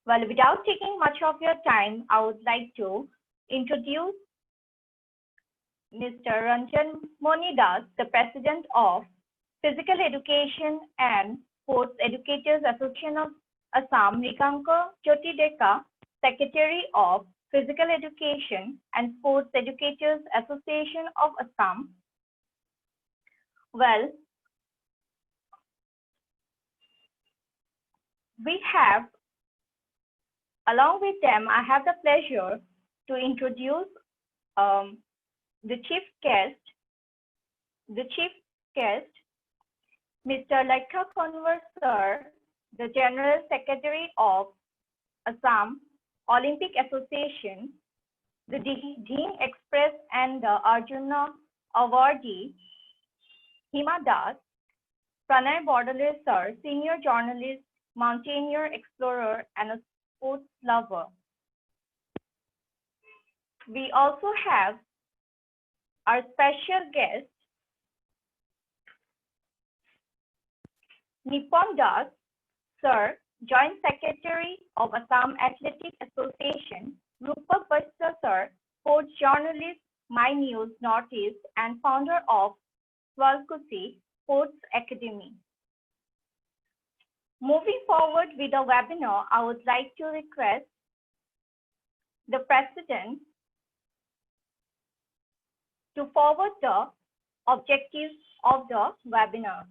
Well, without taking much of your time, I would like to introduce Mr. Ranjan Monidas, the President of Physical Education and Sports Educators Association of Assam, Mriganko Jyoti Deka, Secretary of Physical Education and Sports Educators Association of Assam. Well, we have, along with them, I have the pleasure to introduce the chief guest, Mr. Lakha Konwar Sir, the General Secretary of Assam Olympic Association, the Dean Express and the Arjuna awardee, Hima Das, Pranay Bordale Sir, Senior Journalist, Mountaineer, Explorer, and a sports lover. We also have our special guest, Nipon Das Sir, Joint Secretary of Assam Athletic Association, Rupak Basta Sir, sports journalist, My News Northeast, and founder of Swalkusi Sports Academy. Moving forward with the webinar, I would like to request the President to forward the objectives of the webinar.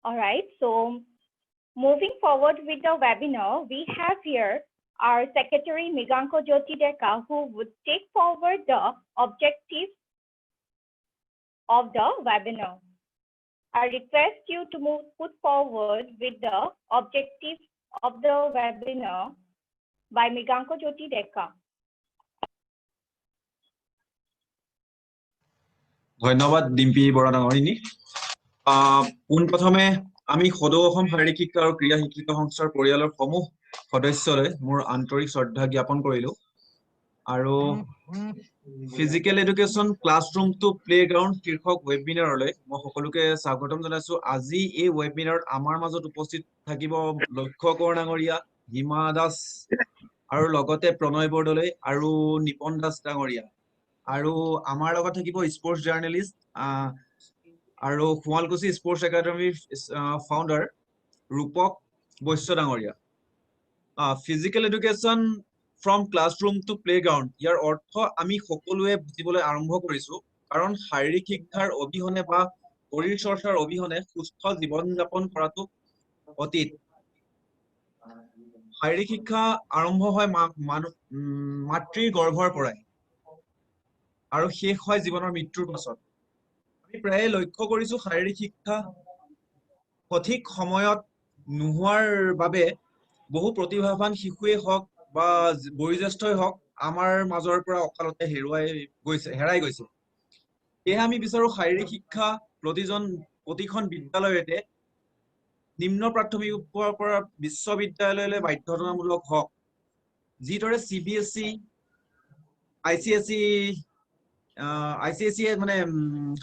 All right, so moving forward with the webinar, we have here our Secretary Mriganko Jyoti Deka, who would take forward the objectives of the webinar. I request you to put forward with the objectives of the webinar by Mriganko Jyoti Deka. ধন্যবাদ ডিম্পি বৰা ডাঙৰীনী। পোনপ্ৰথমে আমি সদৌ অসম শাৰীৰিক শিক্ষা আৰু ক্ৰীড়া শিক্ষিত সংস্থাৰ পৰিয়ালৰ সমূহ সদস্যৰে মোৰ আন্তৰিক শ্ৰদ্ধা জ্ঞাপন কৰিলো। আৰু physical education classroom to playground শীৰ্ষক ৱেবিনাৰলৈ মই সকলোকে স্বাগতম জনাইছো। আজি এই ৱেবিনাৰত আমাৰ মাজত উপস্থিত থাকিব লক্ষ্য কোঁৱৰ ডাঙৰীয়া, হিমা দাস আৰু লগতে প্ৰণয় বৰদলৈ আৰু নিপন দাস ডাঙৰীয়া। আৰু আমাৰ লগত থাকিব স্পৰ্টছ জাৰ্নেলিষ্ট আৰু শুৱালকুছি স্পৰ্টছ একাডেমীৰ ফাউণ্ডাৰ ৰূপক বৈশ্য ডাঙৰীয়া। Physical education from classroom to playground, ইয়াৰ অৰ্থ আমি সকলোৱে বুজিবলৈ আৰম্ভ কৰিছো, কাৰণ শাৰীৰিক শিক্ষাৰ অবিহনে বা শৰীৰ চৰ্চাৰ অবিহনে সুস্থ জীৱন যাপন কৰাটো অতীত। শাৰীৰিক শিক্ষা আৰম্ভ হয় মাতৃৰ গৰ্ভৰ পৰাই আৰু শেষ হয় জীৱনৰ মৃত্যুৰ পাছত। আমি প্ৰায়ে লক্ষ্য কৰিছো শাৰীৰিক শিক্ষা সঠিক সময়ত নোহোৱাৰ বাবে বহু প্ৰতিভাৱান শিশুৱে হওক বা বয়োজ্যেষ্ঠই হওক আমাৰ মাজৰ পৰা অকালতে হেৰাই গৈছে। সেয়ে আমি বিচাৰো শাৰীৰিক শিক্ষা প্ৰতিখন বিদ্যালয়তে নিম্ন প্ৰাথমিকৰ পৰা বিশ্ববিদ্যালয়লৈ বাধ্যতামূলক হওক। যিদৰে CBSE, ICSE মানে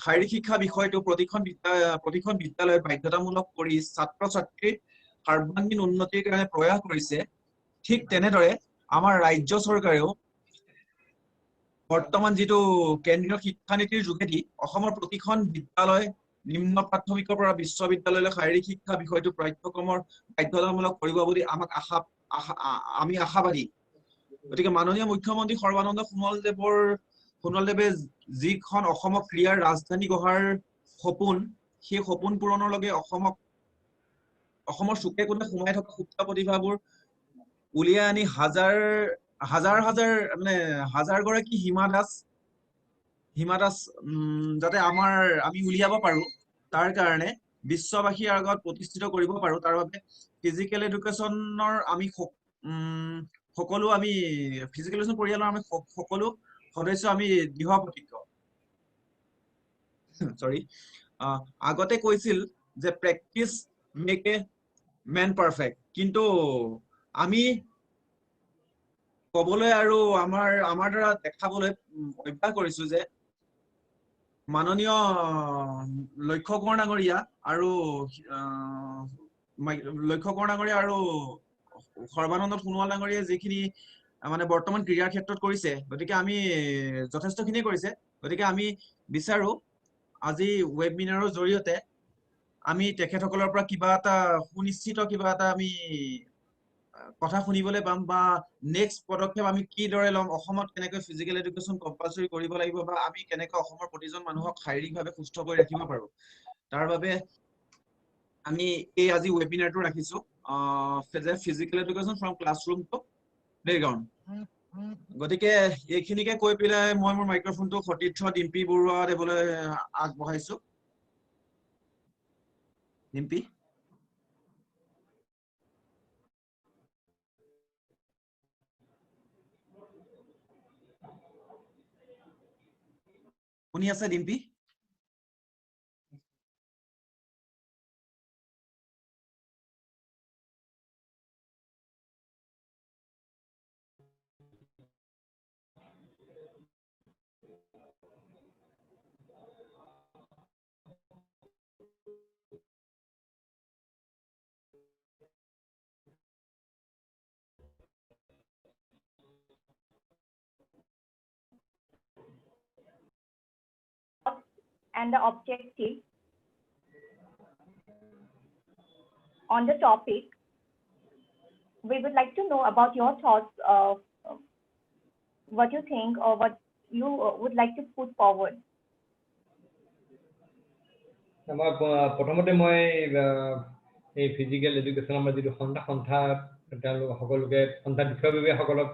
শাৰীৰিক শিক্ষা বিষয়টো প্ৰতিখন বিদ্যালয়ত বাধ্যতামূলক কৰি ছাত্ৰ ছাত্ৰীৰ সৰ্বাংগীন উন্নতিৰ কাৰণে প্ৰয়াস কৰিছে, ঠিক তেনেদৰে আমাৰ ৰাজ্য চৰকাৰেও বৰ্তমান যিটো কেন্দ্ৰীয় শিক্ষানীতিৰ যোগেদি অসমৰ প্ৰতিখন বিদ্যালয় নিম্ন প্ৰাথমিকৰ পৰা বিশ্ববিদ্যালয়লৈ শাৰীৰিক শিক্ষা বিষয়টো পাঠ্যক্ৰমৰ বাধ্যতামূলক কৰিব বুলি আমি আশাবাদী। গতিকে মাননীয় মুখ্যমন্ত্ৰী সৰ্বানন্দ সোণোৱাল দেৱৰ সোণোৱালদেৱে যিখন অসমক ক্ৰীড়াৰ ৰাজধানী গঢ়াৰ সপোন, সেই সপোন পূৰণৰ লগে অসমৰ চুকে কোণে সোমাই থকা সুপ্ত প্ৰতিভাবোৰ উলিয়াই আনি হাজাৰ মানে হাজাৰ গৰাকী হিমা দাস যাতে আমি উলিয়াব পাৰো, তাৰ কাৰণে বিশ্ববাসীৰ আগত প্ৰতিষ্ঠিত কৰিব পাৰো, তাৰ বাবে ফিজিকেল এডুকেশ্যনৰ আমি সকলো ফিজিকেল এডুকেশ্যন পৰিয়ালৰ আমি সকলো সদস্য আমি দৃঢ় প্ৰতিজ্ঞ। আগতে কৈছিল যে practice make a man perfect, কিন্তু আমি কবলৈ আৰু আমাৰ দ্বাৰা দেখাবলৈ অভ্যাস কৰিছো যে মাননীয় লক্ষ্য কোঁৱৰ ডাঙৰীয়া আৰু সৰ্বানন্দ সোণোৱাল ডাঙৰীয়াই যিখিনি মানে বৰ্তমান ক্ৰীড়াৰ ক্ষেত্ৰত কৰিছে, গতিকে আমি যথেষ্টখিনি কৰিছে, গতিকে আমি বিচাৰো আজি ৱেবিনাৰৰ জৰিয়তে আমি তেখেতসকলৰ পৰা কিবা এটা সুনিশ্চিত কিবা এটা আমি কথা শুনিবলৈ পাম, বা নেক্সট পদক্ষেপ আমি কিদৰে ল'ম, অসমত কেনেকৈ ফিজিকেল এডুকেশ্যন কম্পালচৰি কৰিব লাগিব, বা আমি কেনেকৈ অসমৰ প্ৰতিজন মানুহক শাৰীৰিকভাৱে সুস্থ কৰি ৰাখিব পাৰো, তাৰ বাবে আমি এই আজি ৱেবিনাৰটো ৰাখিছো, যে physical education from classroom to playground. গতিকে এইখিনিকে কৈ পেলাই মই মোৰ মাইক্ৰফোনটো সতীৰ্থ ডিম্পী বৰুৱা দেৱলৈ আগবঢ়াইছো। ডিম্পী। শুনি আছে Dimpi? And the objective on the topic, we would like to know about your thoughts of what you think or what you would like to put forward. প্ৰথমতে মই এই ফিজিকেল এডুকেশ্যন আমাৰ যিটো সন্থা তেওঁলোক সকলোকে সন্থা বিষয়ববীয়াসকলক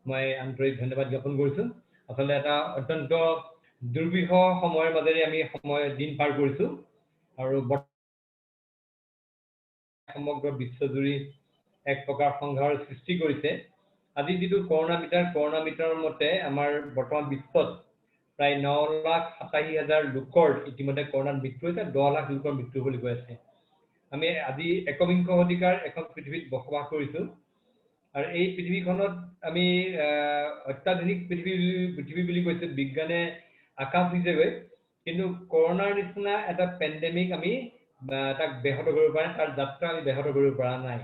মই আন্তৰিক ধন্যবাদ জ্ঞাপন কৰিছোঁ। আচলতে এটা অত্যন্ত দুৰ্বিষহ সময়ৰ মাজেৰে আমি দিন পাৰ কৰিছোঁ, আৰু সমগ্ৰ বিশ্বজুৰি এক প্ৰকাৰ সংঘাৰৰ সৃষ্টি কৰিছে। আজি যিটো কৰোণা মিটাৰৰ মতে আমাৰ বৰ্তমান বিশ্বত প্ৰায় 9,87,000 লোকৰ ইতিমধ্যে কৰোণাত মৃত্যু হৈছে, 10 লাখ লোকৰ মৃত্যু বুলি কৈ আছে। আমি আজি একবিংশ শতিকাৰ এখন পৃথিৱীত বসবাস কৰিছোঁ, আৰু এই পৃথিৱীখনত আমি অত্যাধুনিক পৃথিৱী বুলি কৈছোঁ, বিজ্ঞানে আকাশ দিছেগৈ, কিন্তু কৰোণাৰ নিচিনা এটা পেণ্ডেমিক আমি তাক ব্যাহত কৰিব পৰা নাই, তাৰ যাত্ৰা আমি ব্যাহত কৰিব পৰা নাই।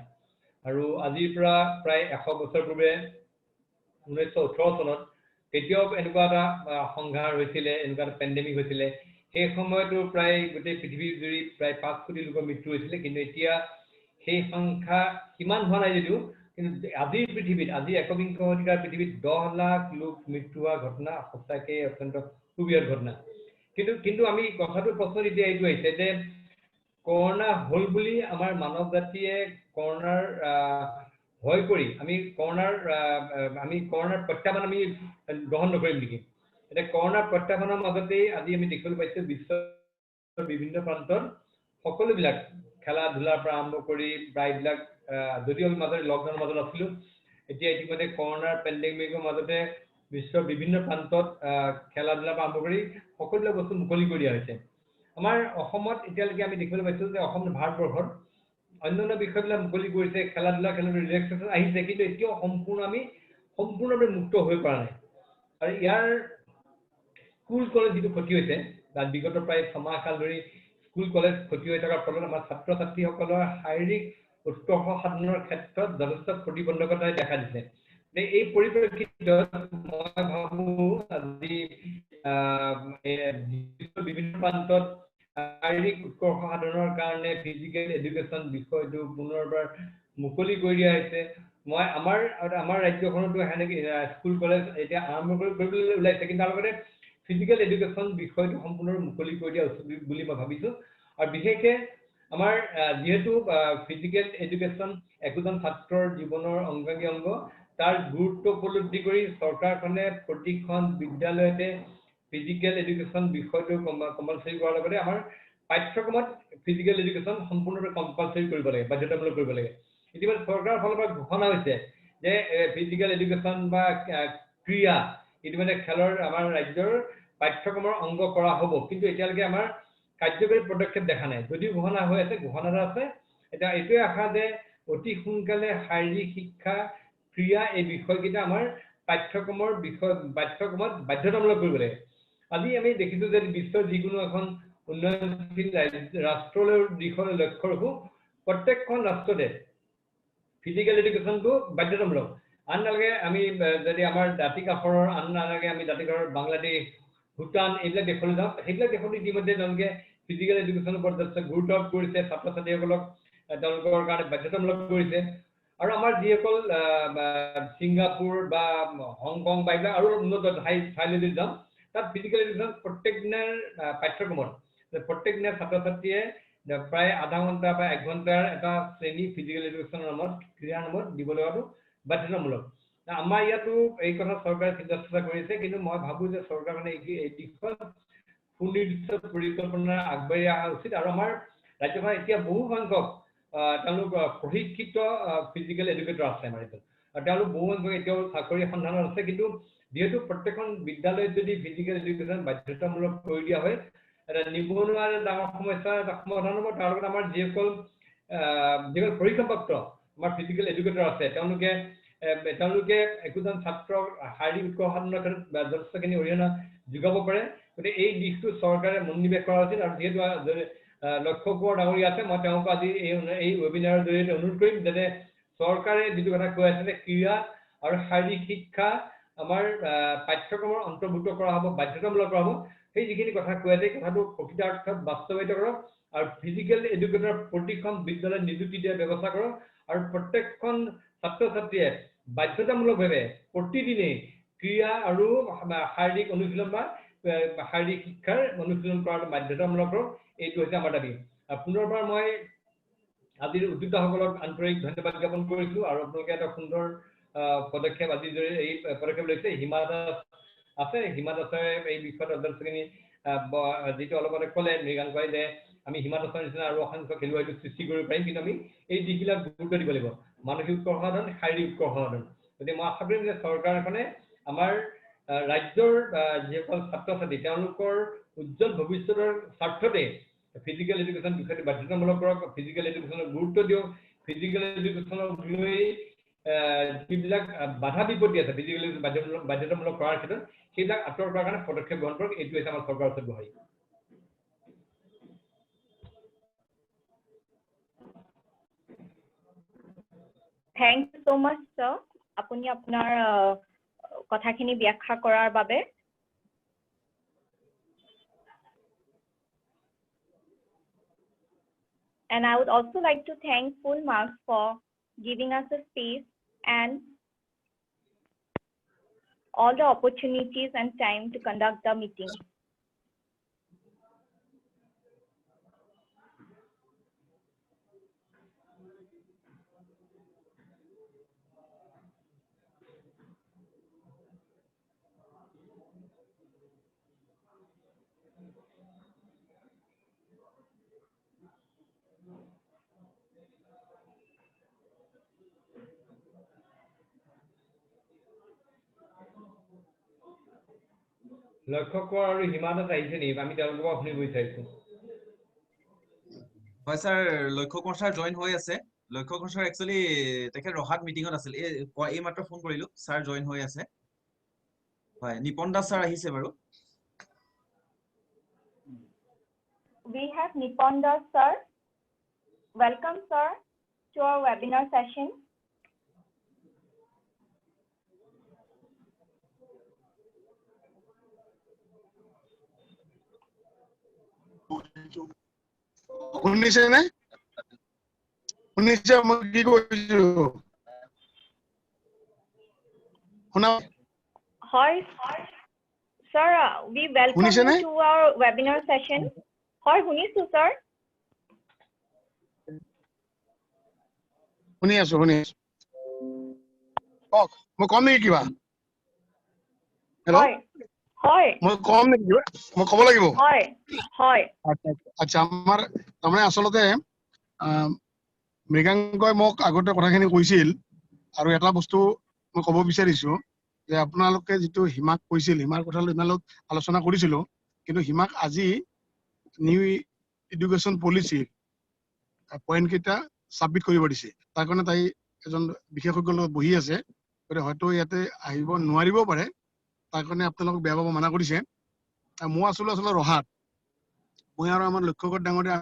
আৰু আজিৰ পৰা প্ৰায় 100 বছৰ পূৰ্বে 1918 চনত তেতিয়াও এনেকুৱা এটা সংঘাৰ হৈছিলে, এনেকুৱা এটা পেণ্ডেমিক হৈছিলে। সেই সময়তো প্ৰায় গোটেই পৃথিৱী জুৰি প্ৰায় 5 কোটি লোকৰ মৃত্যু হৈছিলে, কিন্তু এতিয়া সেই সংখ্যা সিমান হোৱা নাই যদিও, কিন্তু আজিৰ পৃথিৱীত, আজি একবিংশ শতিকাৰ পৃথিৱীত 10 লাখ লোক মৃত্যু হোৱা ঘটনা সঁচাকৈ অত্যন্ত সুবৃহৎ ঘটনা। কিন্তু আমি প্ৰশ্ন এতিয়া এইটো আহিছে যে কৰোণা হ'ল বুলি আমাৰ মানৱ জাতিয়ে কৰোণাৰ ভয় কৰি আমি কৰোণাৰ প্ৰত্যাহ্বান আমি গ্ৰহণ নকৰিম নেকি? এতিয়া কৰোণাৰ প্ৰত্যাহ্বানৰ মাজতেই আজি আমি দেখিবলৈ পাইছোঁ বিশ্বৰ বিভিন্ন প্ৰান্তত সকলোবিলাক খেলা ধূলাৰ পৰা আৰম্ভ কৰি প্ৰায়বিলাক, যদিও আমি মাজতে লকডাউনৰ মাজত আছিলোঁ, এতিয়া ইতিমধ্যে কৰোণাৰ পেণ্ডেমিকৰ মাজতে বিশ্বৰ বিভিন্ন প্ৰান্তত খেলা ধূলাৰ পৰা আৰম্ভ কৰি সকলোবিলাক বস্তু মুকলি কৰি দিয়া হৈছে। আমাৰ অসমত এতিয়ালৈকে আমি দেখিবলৈ পাইছোঁ যে ভাৰতবৰ্ষত অন্যান্য বিষয়বিলাক মুকলি কৰিছে, খেলা ধূলা ৰিলেক্সেশ্যন আহিছে, কিন্তু এতিয়াও সম্পূৰ্ণভাৱে মুক্ত হৈ পৰা নাই। আৰু ইয়াৰ স্কুল কলেজ যিটো ক্ষতি হৈছে, তাত বিগত প্ৰায় 6 মাহ কাল ধৰি স্কুল কলেজ ক্ষতি হৈ থকাৰ ফলত আমাৰ ছাত্ৰ ছাত্ৰীসকলৰ শাৰীৰিক উৎকৰ্ষ সাধনৰ ক্ষেত্ৰত যথেষ্ট প্ৰতিবন্ধকতাই দেখা দিছে। এই পৰিপ্ৰেক্ষিতত মই ভাবোঁ আজি বিভিন্ন প্ৰান্তত শাৰীৰিক উৎকৰ্ষ সাধনৰ কাৰণে ফিজিকেল এডুকেশ্যন বিষয়টো পুনৰবাৰ মুকলি কৰি দিয়া হৈছে। মই আমাৰ ৰাজ্যখনতো হেনেকে স্কুল কলেজ এতিয়া আৰম্ভ কৰিবলৈ ওলাইছে, কিন্তু তাৰ লগতে ফিজিকেল এডুকেশ্যন বিষয়টো সম্পূৰ্ণ মুকলি কৰি দিয়া উচিত বুলি মই ভাবিছোঁ। আৰু বিশেষকৈ আমাৰ যিহেতু ফিজিকেল এডুকেশ্যন একোজন ছাত্ৰৰ জীৱনৰ অংগাংগী অংগ, তাৰ গুৰুত্ব উপলব্ধি কৰি চৰকাৰখনে প্ৰতিখন বিদ্যালয়তে ফিজিকেল এডুকেশ্যন বিষয়টো কম্পালচৰি কৰাৰ লগতে আমাৰ পাঠ্যক্ৰমত ফিজিকেল এডুকেশ্যন সম্পূৰ্ণৰূপে কম্পালচৰি কৰিব লাগে, বাধ্যতামূলক কৰিব লাগে। ইতিমধ্যে চৰকাৰৰ ফালৰ পৰা ঘোষণা হৈছে যে ফিজিকেল এডুকেশ্যন বা ক্ৰীড়া ইতিমধ্যে খেলৰ আমাৰ ৰাজ্যৰ পাঠ্যক্ৰমৰ অংগ কৰা হ'ব, কিন্তু এতিয়ালৈকে আমাৰ কাৰ্যকৰী পদক্ষেপ দেখা নাই। যদিও ঘোষণা হৈ আছে, ঘোষণা আছে, এতিয়া এইটোৱে আশা যে অতি সোনকালে শাৰীৰিক শিক্ষা ক্ৰীড়া এই বিষয়কেইটা আমাৰ পাঠ্যক্ৰমত বাধ্যতামূলক কৰিব লাগে। আজি আমি দেখিছোঁ যে বিশ্বৰ যিকোনো এখন উন্নয়নশীল ৰাষ্ট্ৰলৈ দিশলৈ লক্ষ্য ৰাখোঁ, প্ৰত্যেকখন ৰাষ্ট্ৰতে ফিজিকেল এডুকেশ্যনটো বাধ্যতামূলক। আনহাতে আমি যদি আমাৰ দাঁতি কাষৰৰ আনহাতে আমি দাঁতি কাষৰ বাংলাদেশ, ভূটান এইবিলাক দেশলৈ যাওঁ, সেইবিলাক দেশত ইতিমধ্যে তেওঁলোকে ফিজিকেল এডুকেশ্যনৰ ওপৰত যথেষ্ট গুৰুত্ব আৰোপ কৰিছে, ছাত্ৰ ছাত্ৰীসকলক তেওঁলোকৰ কাৰণে বাধ্যতামূলক কৰিছে। আৰু আমাৰ যিসকল ছিংগাপুৰ বা হংকং বা এইবিলাক আৰু উন্নত ঠাইলৈ যদি যাওঁ, তাত ফিজিকেল এডুকেশ্যন প্ৰত্যেক দিনাৰ পাঠ্যক্ৰমত প্ৰত্যেক দিনা ছাত্ৰ ছাত্ৰীয়ে প্ৰায় আধা ঘণ্টা বা 1 ঘণ্টাৰ এটা শ্ৰেণী ফিজিকেল এডুকেশ্যনৰ নামত ক্ৰীড়াৰ নামত দিব লগাটো বাধ্যতামূলক। আমাৰ ইয়াতো এই কথা চৰকাৰে চিন্তা চৰ্চা কৰিছে, কিন্তু মই ভাবোঁ যে চৰকাৰখনে এই দিশত সুনিৰ্দিষ্ট পৰিকল্পনা আগবাঢ়ি অহা উচিত। আৰু আমাৰ ৰাজ্যখনত এতিয়া বহু সংখ্যক তেওঁলোক প্ৰশিক্ষিত ফিজিকেল এডুকেটৰ আছে আমাৰ ইয়াত, আৰু তেওঁলোক বহু সংখ্যক এতিয়াও চাকৰি সন্ধানত আছে, কিন্তু যিহেতু প্ৰত্যেকখন বিদ্যালয়ত যদি ফিজিকেল এডুকেশ্যন বাধ্যতামূলক কৰি দিয়া হয়, এটা নিবনুৱাৰ ডাঙৰ সমস্যা এটা সমাধান হ'ব। তাৰ লগত আমাৰ যিসকল পৰীক্ষাপ্ৰাপ্ত আমাৰ ফিজিকেল এডুকেটৰ আছে, তেওঁলোকে একোজন ছাত্ৰক শাৰীৰিক উৎকৰ্ষ সাধনৰ ক্ষেত্ৰত যথেষ্টখিনি অৰিহণা যোগাব পাৰে। গতিকে এই দিশটো চৰকাৰে মনোনিৱেশ কৰা উচিত। আৰু যিহেতু লক্ষ্য কোঁৱৰ ডাঙৰীয়া আছে, মই তেওঁক আজি এই ৱেবিনাৰৰ জৰিয়তে অনুৰোধ কৰিম যাতে চৰকাৰে যিটো কথা কৈ আছে যে ক্ৰীড়া আৰু শাৰীৰিক শিক্ষা আমাৰ পাঠ্যক্ৰমৰ অন্তৰ্ভুক্ত কৰা হ'ব, বাধ্যতামূলক কৰা হ'ব, সেই যিখিনি কথা কৈ আছে কথাটো প্ৰকৃতাৰ্থত বাস্তৱায়িত কৰক। আৰু ফিজিকেল এডুকেটৰ প্ৰতিখন বিদ্যালয়ত নিযুক্তি দিয়াৰ ব্যৱস্থা কৰক। আৰু প্ৰত্যেকখন ছাত্ৰ ছাত্ৰীয়ে বাধ্যতামূলকভাৱে প্ৰতিদিনেই ক্ৰীড়া আৰু শাৰীৰিক অনুশীলন বা শাৰীৰিক শিক্ষাৰ অনুশীলন কৰাটো বাধ্যতামূলক কৰক। এইটো হৈছে আমাৰ দাবী। পুনৰবাৰ মই আজিৰ উদ্যোক্তাসকলক আন্তৰিক ধন্যবাদ জ্ঞাপন কৰিছোঁ। আৰু আপোনালোকে এটা সুন্দৰ পদক্ষেপ আজিৰ জৰিয়তে এই পদক্ষেপ লৈছে। হিমা দাস আছে, হিমা দাসে এই বিষয়ত যথেষ্টখিনি যিটো অলপতে ক'লে মৃগাংকই যে আমি হিমা দাসৰ নিচিনা আৰু অসংখ্য খেলুৱৈ হয়তো সৃষ্টি কৰিব পাৰিম, কিন্তু আমি এই দিশবিলাক গুৰুত্ব দিব লাগিব, মানসিক উৎকৰ্ষ সাধন, শাৰীৰিক উৎকৰ্ষ সাধন। গতিকে মই আশা কৰিম যে চৰকাৰখনে আমাৰ ৰাজ্যৰ যিসকল ছাত্ৰ ছাত্ৰী তেওঁলোকৰ উজ্জ্বল ভৱিষ্যতৰ স্বাৰ্থতে ফিজিকেল এডুকেশ্যন বিষয়টো বাধ্যতামূলক কৰক, ফিজিকেল এডুকেশ্যনৰ গুৰুত্ব দিয়ক। ফিজিকেল এডুকেশ্যনক লৈ যিবিলাক বাধা বিপত্তি আছে ফিজিকেল এডুকেশ্যন বাধ্যতামূলক কৰাৰ ক্ষেত্ৰত সেইবিলাক আঁতৰ কৰাৰ কাৰণে পদক্ষেপ গ্ৰহণ কৰক। এইটো হৈছে আমাৰ চৰকাৰৰ ওচৰত গুহাৰি। Thank you so much, sir. আপুনি আপোনাৰ কথাখিনি ব্যাখ্যা কৰাৰ বাবে। And I would also like to thank Full Marks for giving us a space and all the opportunities and time to conduct the meeting. লক্ষ্য কোঁৱৰ আৰু হিমা দাস আহিছে নেকি? আমি তেওঁলোকৰ পৰা শুনিব বিচাৰিছোঁ। হয় স্যাৰ, লক্ষ্য কোঁৱৰ ছাৰ জইন হৈ আছে। লক্ষ্য কোঁৱৰ ছাৰ একচুৱেলি তেখেত ৰহাত মিটিঙত আছিল, এই মাত্ৰ ফোন কৰিলো, ছাৰ জইন হৈ আছে। হয়, নিপন দাস ছাৰ আহিছে বাৰু। We have Nippon Das sir. Welcome sir to our webinar session. শুনিছে নে? শুনিছে মই কি কৈছো? শুনা হয় sir, we welcome শুনিছেনে? you to our webinar session. হয় শুনিছো sir. শুনি আছো কওক মই কম নেকি কিবা হেল্ল' হয় হয় মই কম নেকি কিবা মই ক'ব লাগিব হয় হয় আচ্ছা আমাৰ তাৰমানে আচলতে মৃগাংকই মোক আগতে কথাখিনি কৈছিল আৰু এটা বস্তু মই ক'ব বিচাৰিছো যে আপোনালোকে যিটো হিমাক কৈছিল হিমাৰ কথা লৈ ইমান আলোচনা কৰিছিলো কিন্তু হিমাক আজি নিউ এডুকেশ্যন পলিচি পইণ্ট কেইটা ছাবমিট কৰিব দিছে তাৰ কাৰণে তাই এজন বিশেষজ্ঞৰ লগত বহি আছে গতিকে হয়তো ইয়াতে আহিব নোৱাৰিব পাৰে তাৰ কাৰণে আপোনালোকক বেয়া পাব মানা কৰিছে মই আচলতে ৰহাত মই আৰু আমাৰ লক্ষ্যকত ডাঙৰীয়া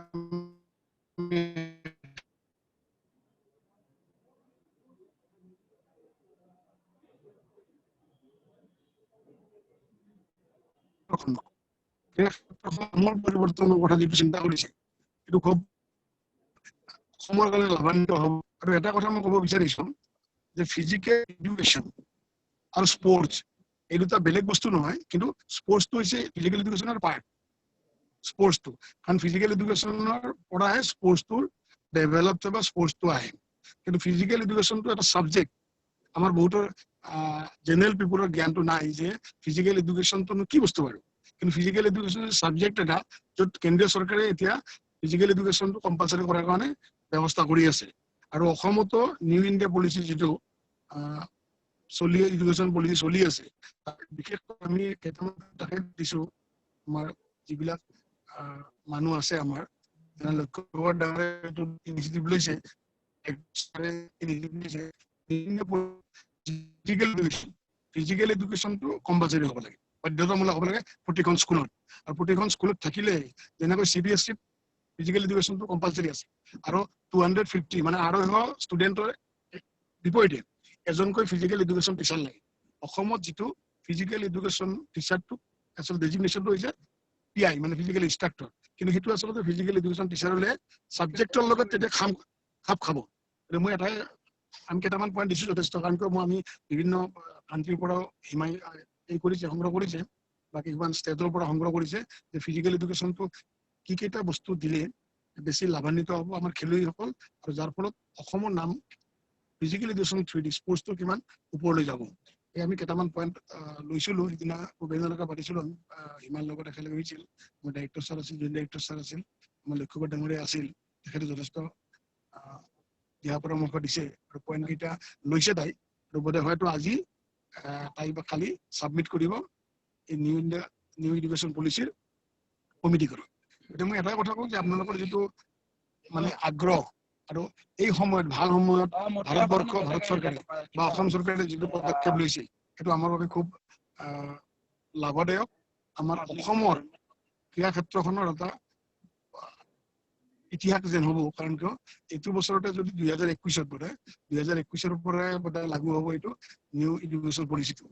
পৰিৱৰ্তনৰ কথা যিটো চিন্তা কৰিছে এইটো খুব সময়ৰ কাৰণে লাভান্বিত হ'ব আৰু এটা কথা মই ক'ব বিচাৰিছো যে ফিজিকেল এডুকেশ্যন আৰু স্পৰ্টছ এই দুটা বেলেগ বস্তু নহয় কিন্তু স্পৰ্টছটো হৈছে ফিজিকেল এডুকেশ্যনৰ পাৰ্ট স্পৰ্টছটো কাৰণ ফিজিকেল এডুকেশ্যনৰ পৰাহে স্পৰ্টছটোৰ ডেভেলপ বা স্পৰ্টছটো আহে কিন্তু ফিজিকেল এডুকেশ্যনটো এটা ছাবজেক্ট আমাৰ বহুতৰ জেনেৰেল পিপুলৰ জ্ঞানটো নাই যে ফিজিকেল এডুকেশ্যনটো কি বস্তু বাৰু কিন্তু ফিজিকেল এডুকেশ্যন ছাবজেক্ট এটা য'ত কেন্দ্ৰীয় চৰকাৰে এতিয়া ফিজিকেল এডুকেশ্যনটো কম্পালচাৰি কৰাৰ কাৰণে ব্যৱস্থা কৰি আছে আৰু অসমতো নিউ ইণ্ডিয়া পলিচি যিটো এডুকেশ্যন পলিচি চলি আছে বিশেষকৈ আমি কেইটামান তাকে দিছো আমাৰ যিবিলাক মানুহ আছে আমাৰ লক্ষ্যকত ডাঙৰীয়া ইনিচিয়েটিভ লৈছে ফিজিকেল এডুকেশ্যনটো কম্পালচাৰি হ'ব লাগে বাধ্যতামূলক হ'ব লাগে প্ৰতিখন স্কুলত আৰু প্ৰতিখন স্কুলত থাকিলে যেনেকৈ CBSE ফিজিকেল এডুকেশ্যনটো কম্পালচাৰি আছে আৰু 250 মানে 250 ষ্টুডেণ্টৰ বিপৰীতে এজনকৈ ফিজিকেল এডুকেশ্যন টিচাৰ লাগে অসমত যিটো ফিজিকেল এডুকেশ্যন টিচাৰটো আচলতে ডেজিগনেশ্যনটো হৈছে PI মানে ফিজিকেল ইনষ্ট্ৰাক্টৰ কিন্তু সেইটো আচলতে ফিজিকেল এডুকেশ্যন টিচাৰ হ'লে ছাবজেক্টৰ লগত তেতিয়া খাপ খাব মই এটাই আমি কেইটামান পইণ্ট দিছো যথেষ্ট কাৰণ কিয় আমি বিভিন্ন কাণ্ট্ৰিৰ পৰাও হিমাই এই কৰিছে সংগ্ৰহ কৰিছে বা কিছুমান ষ্টেটৰ পৰা সংগ্ৰহ কৰিছে যে ফিজিকেল এডুকেশ্যনটো কি কেইটা বস্তু দিলে বেছি লাভান্বিত হ'ব আমাৰ খেলুৱৈসকল আৰু যাৰ ফলত অসমৰ নাম ফিজিকেল এডুকেশ্যন থ্ৰুদি স্পৰ্টছটো কিমান ওপৰলৈ যাব এই আমি কেইটামান পইণ্ট লৈছিলো সিদিনা ভূপেন্দ্ৰলৈকে পাতিছিলো হিমাৰ লগত একেলগে হৈছিল মোৰ ডাইৰেক্টৰ ছাৰ আছিল জইণ্ট ডাইৰেক্টৰ ছাৰ আছিল আমাৰ লক্ষ্যকত ডাঙৰীয়া আছিল তেখেতে যথেষ্ট দিহা পৰামৰ্শ দিছে আৰু পইণ্ট কেইটা লৈছে তাই আৰু বোধহয় হয়তো আজি তাই বা কালি ছাবমিট কৰিব এই নিউ এডুকেশ্যন পলিচিৰ কমিটিখনত গতিকে মই এটাই কথা কওঁ যে আপোনালোকৰ যিটো মানে আগ্ৰহ আৰু এই সময়ত ভাল সময়ত ভাৰত চৰকাৰে বা অসম চৰকাৰে যিটো পদক্ষেপ লৈছে সেইটো আমাৰ বাবে খুব লাভদায়ক আমাৰ অসমৰ ক্ৰীড়া ক্ষেত্ৰখনৰ এটা ইতিহাস যেন হ'ব কাৰণ কিয় এইটো বছৰতে যদি 2021 বোধে 2021 পৰাই বোধহয় লাগু হ'ব এইটো নিউ এডুকেশ্যন পলিচিটো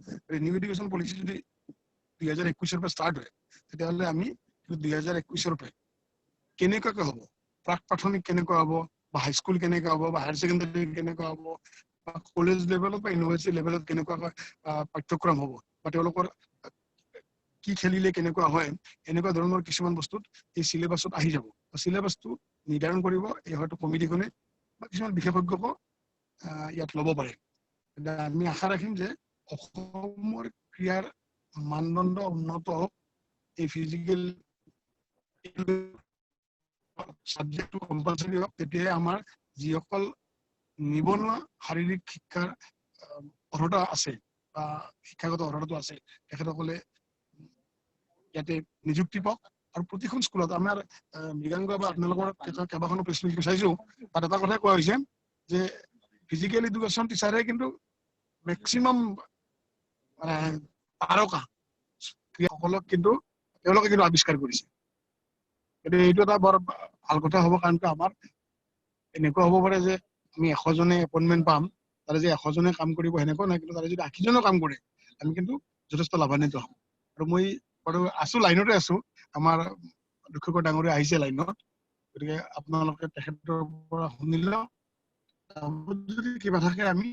নিউ এডুকেশ্যন পলিচি যদি 2021 পৰা ষ্টাৰ্ট হয় তেতিয়াহ'লে আমি 2021 পৰা কেনেকুৱাকৈ হ'ব প্ৰাক প্ৰাথমিক কেনেকুৱা হ'ব বা হাইস্কুল কেনেকুৱা হ'ব বা হায়াৰ ছেকেণ্ডাৰী কেনেকুৱা হ'ব বা কলেজ লেভেলত বা ইউনিভাৰ্চিটি লেভেলত কেনেকুৱাকৈ পাঠ্যক্ৰম হ'ব বা তেওঁলোকৰ কি খেলিলে কেনেকুৱা হয় এনেকুৱা ধৰণৰ কিছুমান বস্তুত এই চিলেবাছত আহি যাব চিলেবাছটো নিৰ্ধাৰণ কৰিব এই হয়তো কমিটিখনে বা কিছুমান বিশেষজ্ঞকো ইয়াত ল'ব পাৰে আমি আশা ৰাখিম যে অসমৰ ক্ৰীড়াৰ মানদণ্ড উন্নত হওক এই ফিজিকেল ছাবজেক্টটো কম্পালচাৰি হওক তেতিয়াহে আমাৰ যিসকল নিবনুৱা শাৰীৰিক শিক্ষাৰ অৰ্হতা আছে বা শিক্ষাগত অৰ্হতাটো আছে তেখেতসকলে ইয়াতে নিযুক্তি পাওক আৰু প্ৰতিখন স্কুলত আমাৰ মৃগাংক বা আপোনালোকৰ কেইবাখনো প্ৰেছ মিট বিচাৰিছো তাত এটা কথাই কোৱা হৈছে যে ফিজিকেল এডুকেশ্যন টিচাৰে কিন্তু মেক্সিমাম তাৰকা ক্ৰীড়াসকলক কিন্তু তেওঁলোকে কিন্তু আৱিষ্কাৰ কৰিছে গতিকে এইটো এটা বৰ ভাল কথা হ'ব কাৰণ আমাৰ এনেকুৱা হ'ব পাৰে যে আমি 100 জনে এপইণ্টমেণ্ট পাম তাৰে যে 100 জনে কাম কৰিব সেনেকুৱা নহয় কিন্তু তাৰে যদি 80 জনেও কাম কৰে আমি কিন্তু যথেষ্ট লাভান্বিত হ'ম আৰু মই বাৰু আছো লাইনতে আছো আমাৰ লক্ষ্যকত ডাঙৰীয়া আহিছে লাইনত গতিকে আপোনালোকে তেখেতৰ পৰা শুনিলেও যদি কিবা থাকে আমি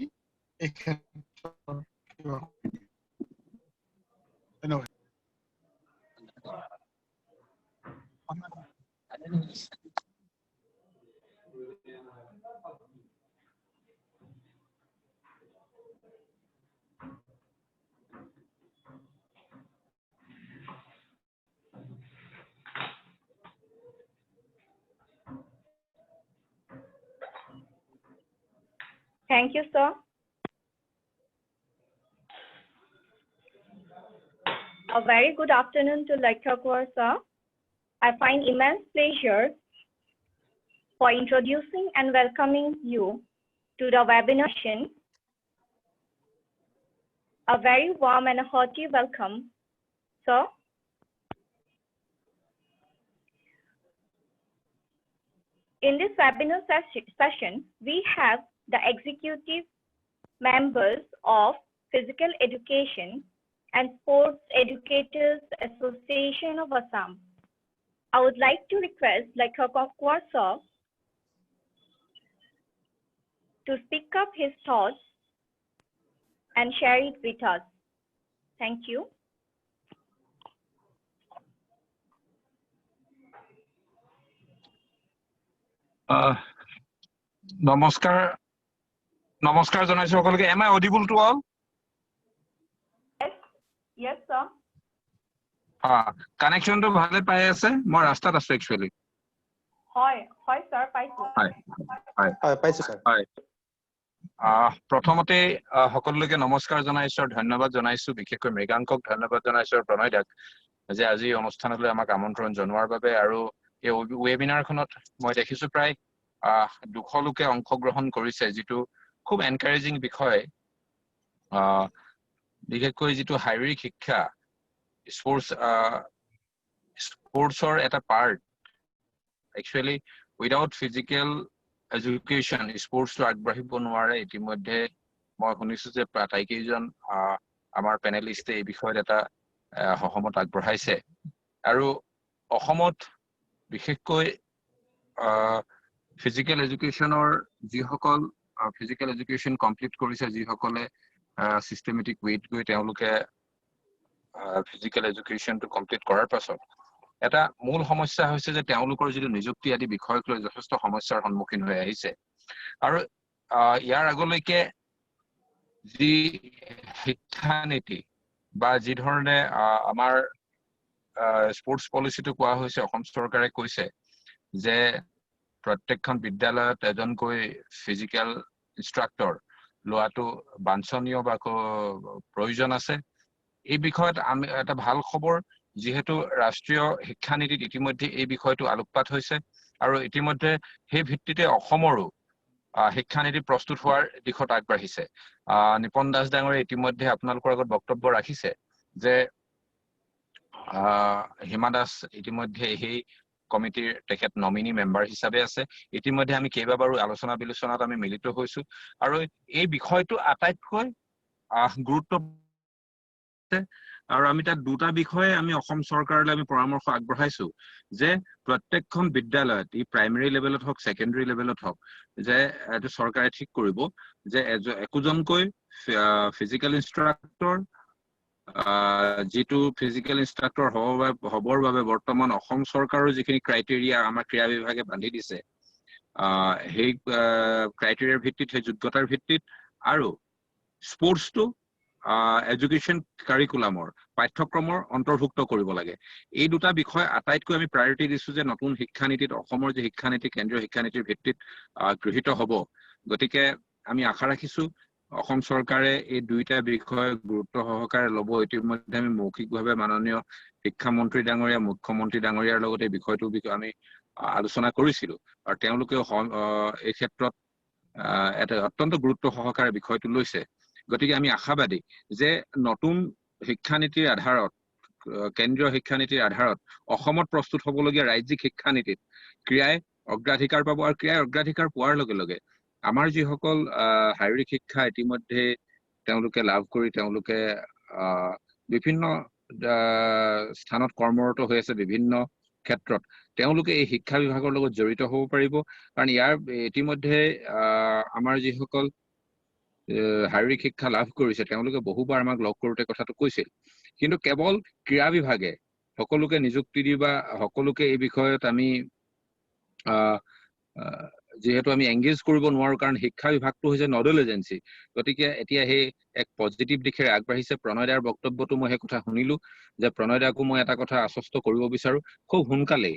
এই ক্ষেত্ৰত ধন্যবাদ। Thank you, sir. A very good afternoon to Lecturer Kaur, sir. I find immense pleasure for introducing and welcoming you to the webinar session. A very warm and a hearty welcome, sir. In this webinar session, we have the executive members of Physical Education and Sports Educators Association of Assam. I would like to request Lecturer Kaur, sir, to speak up his thoughts and share it with us. Thank you. Namaskar janaisu সকলকে. Am I audible to all? Yes, sir. Connection to ভালে পাই আছে? মই ৰাস্তাত আছো actually. হয় sir, পাইছো. হয় পাইছো স্যাৰ। হয়। প্ৰথমতে সকলোকে নমস্কাৰ জনাইছো, ধন্যবাদ জনাইছো, বিশেষকৈ মৃগাংকক ধন্যবাদ জনাইছো, প্ৰণয় দাক যে আজি অনুষ্ঠানলৈ আমাক আমন্ত্ৰণ জনোৱাৰ বাবে। আৰু এই ৱেবিনাৰখনত মই দেখিছো প্ৰায় 200 লোকে অংশগ্ৰহণ কৰিছে, যিটো খুব এনকাৰেজিং বিষয়। বিশেষকৈ যিটো শাৰীৰিক শিক্ষা স্পৰ্টছৰ এটা part. Actually without physical education স্পৰ্টছটো আগবাঢ়িব নোৱাৰে। ইতিমধ্যে মই শুনিছো যে আটাইকেইজন আমাৰ পেনেলিষ্টে এই বিষয়ত এটা সহমত আগবঢ়াইছে। আৰু অসমত বিশেষকৈ ফিজিকেল এডুকেশ্যনৰ যিসকল ফিজিকেল এডুকেশ্যন কমপ্লিট কৰিছে, যিসকলে চিষ্টেমেটিক ৱেত গৈ তেওঁলোকে ফিজিকেল এডুকেশ্যনটো কমপ্লিট কৰাৰ পাছত এটা মূল সমস্যা হৈছে যে তেওঁলোকৰ যিটো নিযুক্তি আদি বিষয়ক লৈ যথেষ্ট সমস্যাৰ সন্মুখীন হৈ আহিছে। আৰু ইয়াৰ আগলৈকে যি শিক্ষানীতি বা যি ধৰণে আমাৰ স্পৰ্টছ পলিচিটো কোৱা হৈছে, অসম চৰকাৰে কৈছে যে প্ৰত্যেকখন বিদ্যালয়ত এজনকৈ ফিজিকেল ইনষ্ট্ৰাক্টৰ লোৱাটো বাঞ্ছনীয় বা প্ৰয়োজন আছে। এই বিষয়ত আমি এটা ভাল খবৰ, যিহেতু ৰাষ্ট্ৰীয় শিক্ষানীতিত ইতিমধ্যে এই বিষয়টো আলোকপাত হৈছে আৰু ইতিমধ্যে সেই ভিত্তিতে অসমৰো শিক্ষানীতি প্ৰস্তুত হোৱাৰ দিশত আগবাঢ়িছে। নিপন দাস ডাঙৰে ইতিমধ্যে আপোনালোকৰ আগত বক্তব্য ৰাখিছে যে হিমা দাস ইতিমধ্যে সেই কমিটিৰ তেখেত নমিনী মেম্বাৰ হিচাপে আছে। ইতিমধ্যে আমি কেইবাবাৰো আলোচনা বিলোচনাত আমি মিলিত হৈছো আৰু এই বিষয়টো আটাইতকৈ গুৰুত্ব। আৰু আমি তাত দুটা বিষয়ে আমি অসম চৰকাৰলৈ আমি পৰামৰ্শ আগবঢ়াইছো যে প্ৰত্যেকখন বিদ্যালয়ত, ই প্ৰাইমেৰী লেভেলত হওক ছেকেণ্ডাৰী লেভেলত হওক, যে এইটো চৰকাৰে ঠিক কৰিব যে একোজনকৈ ফিজিকেল ইনষ্ট্ৰাক্টৰ, যিটো ফিজিকেল ইনষ্ট্ৰাক্টৰ হবৰ বাবে বৰ্তমান অসম চৰকাৰৰ যিখিনি ক্ৰাইটেৰিয়া আমাৰ ক্ৰীড়া বিভাগে বান্ধি দিছে, সেই ক্ৰাইটেৰিয়াৰ ভিত্তিত, সেই যোগ্যতাৰ ভিত্তিত আৰু স্পৰ্টছটো এডুকেশ্যন কাৰিকুলামৰ পাঠ্যক্ৰমৰ অন্তৰ্ভুক্ত কৰিব লাগে। এই দুটা বিষয় আটাইতকৈ আমি প্ৰায়ৰিটি দিছো যে নতুন শিক্ষানীতিত, অসমৰ যে শিক্ষানীতি কেন্দ্ৰীয় শিক্ষানীতিৰ ভিত্তিত গৃহীত হ'ব। গতিকে আমি আশা ৰাখিছো অসম চৰকাৰে এই দুইটা বিষয় গুৰুত্ব সহকাৰে ল'ব। ইতিমধ্যে আমি মৌখিকভাৱে মাননীয় শিক্ষামন্ত্ৰী ডাঙৰীয়া, মুখ্যমন্ত্ৰী ডাঙৰীয়াৰ লগত এই বিষয়টোৰ বিষয়ে আমি আলোচনা কৰিছিলো আৰু তেওঁলোকেও এই ক্ষেত্ৰত এটা অত্যন্ত গুৰুত্ব সহকাৰে বিষয়টো লৈছে। গতিকে আমি আশাবাদী যে নতুন শিক্ষানীতিৰ আধাৰত, কেন্দ্ৰীয় শিক্ষানীতিৰ আধাৰত অসমত প্ৰস্তুত হ'বলগীয়া ৰাজ্যিক শিক্ষানীতিত ক্ৰীড়াই অগ্ৰাধিকাৰ পাব। আৰু ক্ৰীড়াই অগ্ৰাধিকাৰ পোৱাৰ লগে লগে আমাৰ যিসকল শাৰীৰিক শিক্ষা ইতিমধ্যে তেওঁলোকে লাভ কৰি তেওঁলোকে বিভিন্ন স্থানত কৰ্মৰত হৈ আছে, বিভিন্ন ক্ষেত্ৰত তেওঁলোকে এই শিক্ষা বিভাগৰ লগত জড়িত হ'ব পাৰিব। কাৰণ ইয়াৰ ইতিমধ্যে আমাৰ যিসকল শাৰীৰিক শিক্ষা লাভ কৰিছে তেওঁলোকে বহুবাৰ আমাক লগ কৰোঁতে কথাটো কৈছিল কিন্তু কেৱল ক্ৰীড়া বিভাগে সকলোকে নিযুক্তি দি বা সকলোকে এই বিষয়ত আমি যেহেতু আমি এংগেজ কৰিব নোৱাৰো কাৰণ শিক্ষা বিভাগটো হৈছে নডেল এজেন্সি গতিকে এতিয়া সেই এক পজিটিভ দিশে আগবাঢ়িছে প্ৰণয় দাৰ বক্তব্যটো মই সেই কথা শুনিলো যে প্ৰণয় দাকো মই এটা কথা আশ্বস্ত কৰিব বিচাৰো খুব সোনকালে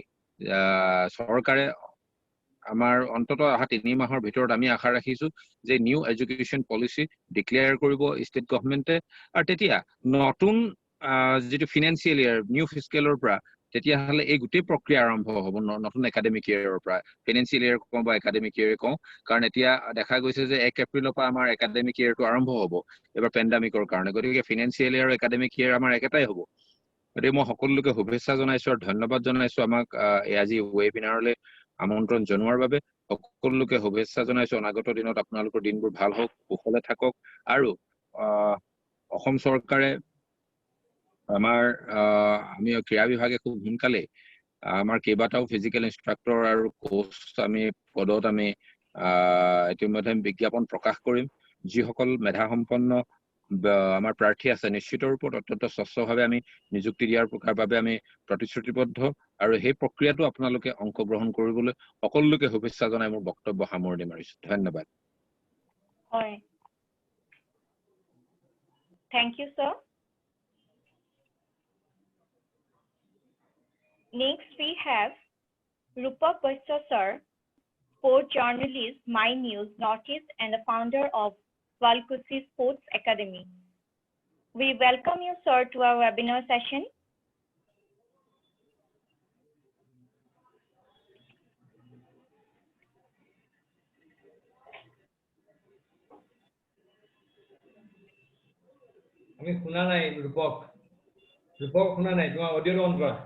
চৰকাৰে আমাৰ অন্তত অহা 3 মাহৰ ভিতৰত আমি আশা ৰাখিছো যে নিউ এডুকেশ্যন পলিচি ডিক্লেয়াৰ কৰিব ষ্টেট গভৰ্ণমেণ্টে আৰু তেতিয়া নতুন যেটো ফিনান্সিয়েল ইয়াৰ নিউ ফিস্কেলৰ পৰা তেতিয়াহলে এই গোটেই প্ৰক্ৰিয়া আৰম্ভ হ'ব নতুন একাডেমিক ইয়াৰৰ পৰা ফিনান্সিয়েল ইয়াৰ কম বা একাডেমিক ইয়াৰ কম কাৰণ এতিয়া দেখা গৈছে যে 1 এপ্ৰিলৰ পৰা আমাৰ একাডেমিক ইয়াৰটো আৰম্ভ হ'ব এবাৰ পেণ্ডামিকৰ কাৰণে গতিকে ফিনান্সিয়েল ইয়াৰ একাডেমিক ইয়াৰ আমাৰ একেটাই হ'ব গতিকে মই সকলোকে শুভেচ্ছা জনাইছো আৰু ধন্যবাদ জনাইছো আমাক আজি ৱেবিনাৰলৈ আমন্ত্ৰণ জনোৱাৰ বাবে সকলোকে শুভেচ্ছা জনাইছো অনাগত দিনত আপোনালোকৰ দিনবোৰ ভাল হওক কুশলে থাকক আৰু অসম চৰকাৰে আমাৰ আমি ক্ৰীড়া বিভাগে খুব সোনকালে আমাৰ কেইবাটাও ফিজিকেল ইনষ্ট্ৰাক্টৰ আৰু কোচ আমি পদত আমি ইতিমধ্যে বিজ্ঞাপন প্ৰকাশ কৰিম যিসকল মেধাসম্পন্ন আমাৰ প্ৰাৰ্থী আছে নিশ্চিত ৰূপত অত্যন্ত স্বচ্ছভাৱে আমি নিযুক্তি দিয়াৰ বাবে আমি প্ৰতিশ্ৰুতিবদ্ধ আৰু সেই প্ৰক্ৰিয়াটো আপোনালোকে অংশগ্ৰহণ কৰিবলৈ সকলোকে শুভেচ্ছা জনাই মোৰ বক্তব্য সামৰণি মাৰিছো ধন্যবাদ হয় thank you sir next we have Rupak Baisya sir sport journalist My News Northeast and the founder of Walkusi Sports Academy we welcome you sir to our webinar session আমি শুনা নাই ৰূপক শুনা নাই তোমাৰ অডিঅ অন কৰা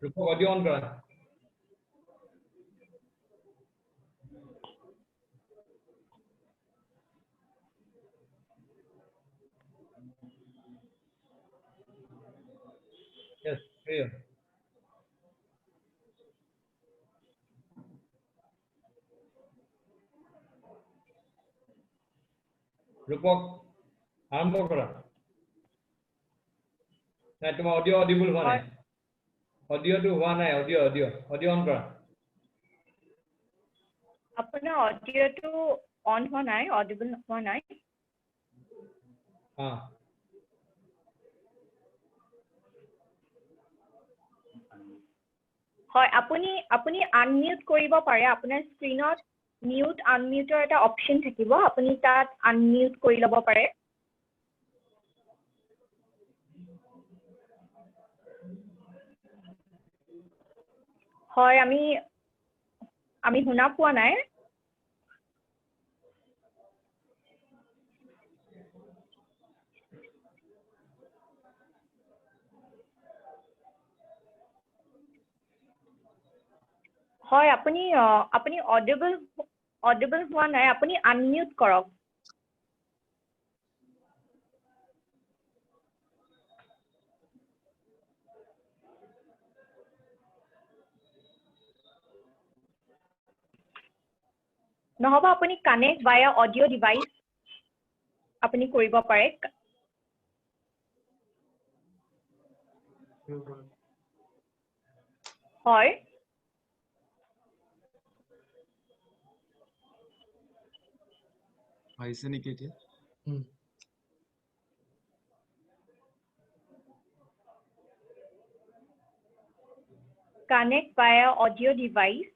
ৰূপক audio on কৰা yes clear ৰূপক আৰম্ভ কৰা নাই তোমাৰ অডিঅ অডিবল হোৱা নাই অডিঅটো হোৱা নাই অডিঅ অন কৰা আপোনাৰ অডিঅটো অন হোৱা নাই অডিবল হোৱা নাই হয় আপুনি আনমিউট কৰিব পাৰে আপোনাৰ স্ক্ৰিনত মিউট আনমিউটৰ এটা অপচন থাকিব আপুনি তাত আনমিউট কৰি ল'ব পাৰে হয় আমি শুনা পোৱা নাই হয় আপুনি অডিবল হোৱা নাই আপুনি আনমিউট কৰক নহবা আপুনি কানেক্ট ভায়া অডিও ডিভাইস আপুনি কৰিব পাৰে হয় আহিছে নেকি এতিয়া connect via audio device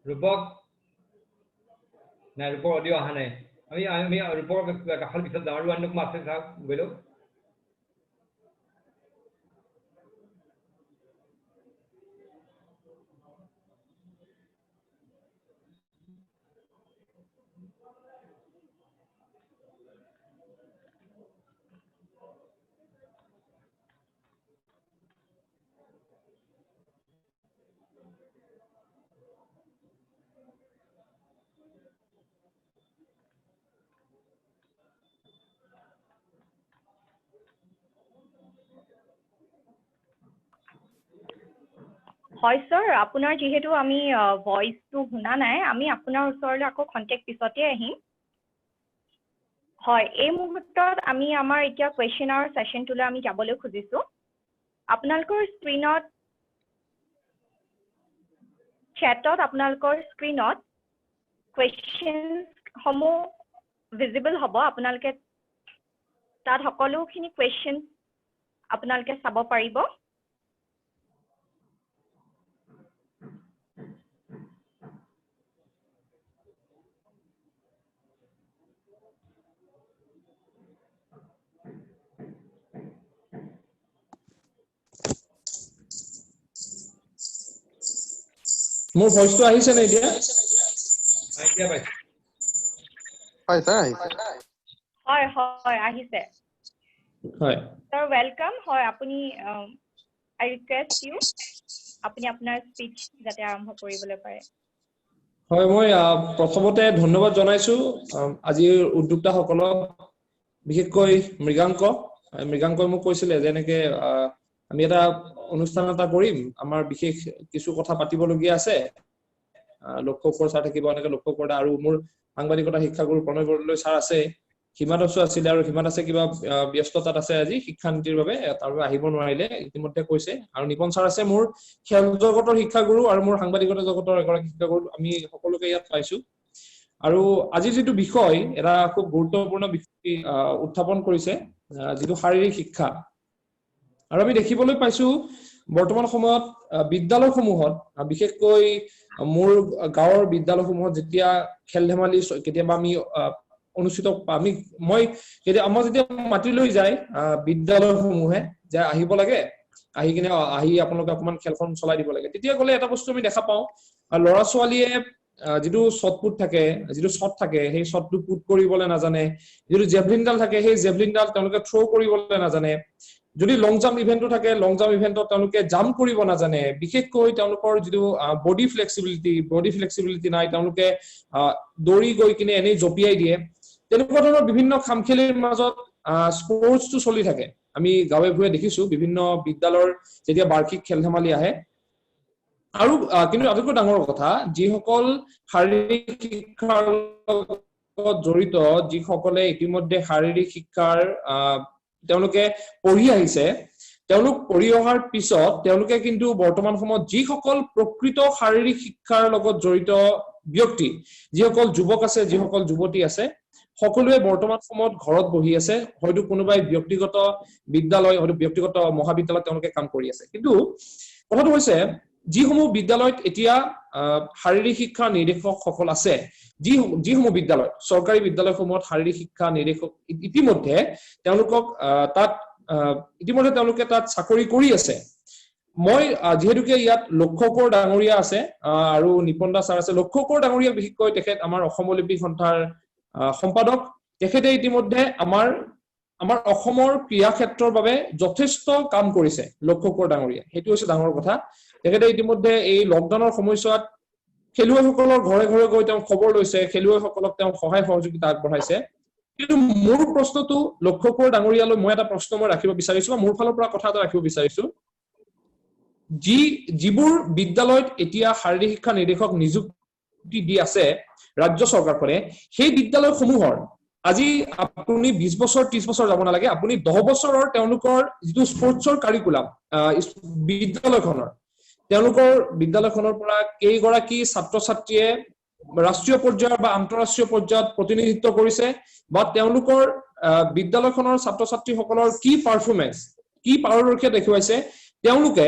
ৰূপক নাই ৰূপৰ অডিঅ অহা নাই আমি ৰূপৰ কাষৰ পিছত যাওঁ আৰু আনক মাছে চাওক গৈলো হয় স্যাৰ, আপোনাৰ যেহেতু আমি ভয়েসটো শুনা নাই, আমি আপোনাৰ ওচৰলৈ আকৌ কন্টেক্ট পিছতে আহিম। হয়, এই মুহূৰ্তত আমি আমাৰ এতিয়া কুৱেশ্যন আৱাৰ সেশনটোলৈ আমি যাবলৈ খুজিছো। আপোনালোকৰ স্ক্ৰীনত চেটত আপোনালোকৰ স্ক্ৰীনত কুৱেশ্যনসমূহ ভিজিবল হ'ব। আপোনালোকে তাত সকলোখিনি কুৱেশ্যন আপোনালোকে চাব পাৰিব। মোৰ ভইচটো আহিছে নে এতিয়া? এতিয়া পাইছো। হয় স্যাৰ হয় হয় আহিছে। হয় স্যাৰ ওয়েলকাম। হয় আপুনি আই ৰিকুৱেষ্ট ইউ আপুনি আপোনাৰ স্পীচ যাতে আৰম্ভ কৰিবলৈ পাৰে। হয়, মই প্ৰথমতে ধন্যবাদ জনাইছো আজিৰ উদ্যোক্তাসকলক, বিশেষকৈ মৃগাংকই মোক কৈছিলে যে এনেকে আমি এটা অনুষ্ঠান এটা কৰিম, আমাৰ বিশেষ কিছু কথা পাতিবলগীয়া আছে, লক্ষ্যকৰ ছাৰ থাকিব, এনেকে লক্ষ্যকৰ আৰু মোৰ সাংবাদিকতা শিক্ষাগুৰু প্ৰণয় বৰদলৈ ছাৰ আছে, হিমাদাসো আছিলে, আৰু হিমা দাসে কিবা ব্যস্ততাত আছে আজি শিক্ষানীতিৰ বাবে, তাৰ বাবে আহিব নোৱাৰিলে ইতিমধ্যে কৈছে, আৰু নিপন ছাৰ আছে মোৰ খেল জগতৰ শিক্ষাগুৰু আৰু মোৰ সাংবাদিকতা জগতৰ এগৰাকী শিক্ষাগুৰু, আমি সকলোকে ইয়াত পাইছো। আৰু আজি যিটো বিষয়, এটা খুব গুৰুত্বপূৰ্ণ বিষয় উত্থাপন কৰিছে, যিটো শাৰীৰিক শিক্ষা। আৰু আমি দেখিবলৈ পাইছো বৰ্তমান সময়ত বিদ্যালয়সমূহত, বিশেষকৈ মোৰ গাঁৱৰ বিদ্যালয়সমূহত যেতিয়া খেল ধেমালি কেতিয়াবা আমি অনুষ্ঠিত মই যেতিয়া মাতি লৈ যায় বিদ্যালয়সমূহে যে আহিব লাগে, আহি আপোনালোকে অকমান খেলখন চলাই দিব লাগে, তেতিয়া গ'লে এটা বস্তু আমি দেখা পাওঁ, ল'ৰা ছোৱালীয়ে যিটো শ্বটপুট থাকে, যিটো শ্বট থাকে, সেই শ্বটটো পুট কৰিবলৈ নাজানে, যিটো জেভলিনডাল থাকে সেই জেভলিনডাল তেওঁলোকে থ্ৰ' কৰিবলৈ নাজানে, যদি লং জাম্প ইভেন্টটো থাকে লং জাম্প ইভেন্টত তেওঁলোকে জাম্প কৰিব নাজানে, বিশেষকৈ তেওঁলোকৰ যিটো বডি ফ্লেক্সিবিলিটি নাই, তেওঁলোকে দৌৰি গৈ কিনে এনেই জঁপিয়াই দিয়ে, তেনেকুৱা ধৰণৰ বিভিন্ন খামখেলিৰ মাজত স্পৰ্টছটো চলি থাকে। আমি গাঁৱে ভূঞে দেখিছো বিভিন্ন বিদ্যালয়ৰ যেতিয়া বাৰ্ষিক খেল ধেমালি আহে। আৰু কিন্তু আটাইতকৈ ডাঙৰ কথা, যিসকল শাৰীৰিক শিক্ষাৰ লগত জড়িত, যিসকলে ইতিমধ্যে শাৰীৰিক শিক্ষাৰ তেওঁলোকে পঢ়ি আহিছে, তেওঁলোক পঢ়ি অহাৰ পিছত তেওঁলোকে কিন্তু বৰ্তমান সময়ত যিসকল প্ৰকৃত শাৰীৰিক শিক্ষাৰ লগত জড়িত ব্যক্তি, যিসকল যুৱক আছে, যিসকল যুৱতী আছে, সকলোৱে বৰ্তমান সময়ত ঘৰত বহি আছে, হয়তো কোনোবাই ব্যক্তিগত বিদ্যালয়, হয়তো ব্যক্তিগত মহাবিদ্যালয়ত তেওঁলোকে কাম কৰি আছে। কিন্তু কথাটো হৈছে, যিসমূহ বিদ্যালয়ত এতিয়া শাৰীৰিক শিক্ষা নিৰ্দেশকসকল আছে, যিসমূহ বিদ্যালয়, চৰকাৰী বিদ্যালয়সমূহত শাৰীৰিক শিক্ষা নিৰ্দেশক ইতিমধ্যে তেওঁলোকে তাত চাকৰি কৰি আছে। মই যিহেতুকে ইয়াত লক্ষ্যকৰ ডাঙৰীয়া আছে আৰু নিপন দা ছাৰ আছে, লক্ষ্যকৰ ডাঙৰীয়া বিশেষকৈ তেখেত আমাৰ অসম অলিম্পিক সন্থাৰ সম্পাদক, তেখেতে ইতিমধ্যে আমাৰ অসমৰ ক্ৰীড়া ক্ষেত্ৰৰ বাবে যথেষ্ট কাম কৰিছে, লক্ষ্যকৰ ডাঙৰীয়া, সেইটো হৈছে ডাঙৰ কথা। তেখেতে ইতিমধ্যে এই লকডাউনৰ সময়ছোৱাত খেলুৱৈসকলৰ ঘৰে ঘৰে গৈ তেওঁ খবৰ লৈছে, খেলুৱৈসকলক তেওঁ সহায় সহযোগিতা আগবঢ়াইছে। কিন্তু মোৰ প্ৰশ্নটো লক্ষ্যকৰ ডাঙৰীয়ালৈ মই এটা প্ৰশ্ন ৰাখিব বিচাৰিছো, বা মোৰ ফালৰ পৰা কথা এটা ৰাখিব বিচাৰিছো, যিবোৰ বিদ্যালয়ত এতিয়া শাৰীৰিক শিক্ষা নিৰ্দেশক নিযুক্তি দি আছে ৰাজ্য চৰকাৰখনে, সেই বিদ্যালয়সমূহৰ আজি আপুনি 20 বছৰ 30 বছৰ যাব নালাগে, আপুনি 10 বছৰৰ তেওঁলোকৰ যিটো স্পৰ্টছৰ কাৰিকুলাম বিদ্যালয়খনৰ পৰা কেইগৰাকী ছাত্ৰ ছাত্ৰীয়ে ৰাষ্ট্ৰীয় পৰ্যায়ত বা আন্তঃৰাষ্ট্ৰীয় পৰ্যায়ত প্ৰতিনিধিত্ব কৰিছে, বা তেওঁলোকৰ বিদ্যালয়খনৰ ছাত্ৰ ছাত্ৰীসকলৰ কি পাৰফৰ্মেন্স, কি পাৰদৰ্শিতা দেখুৱাইছে, তেওঁলোকে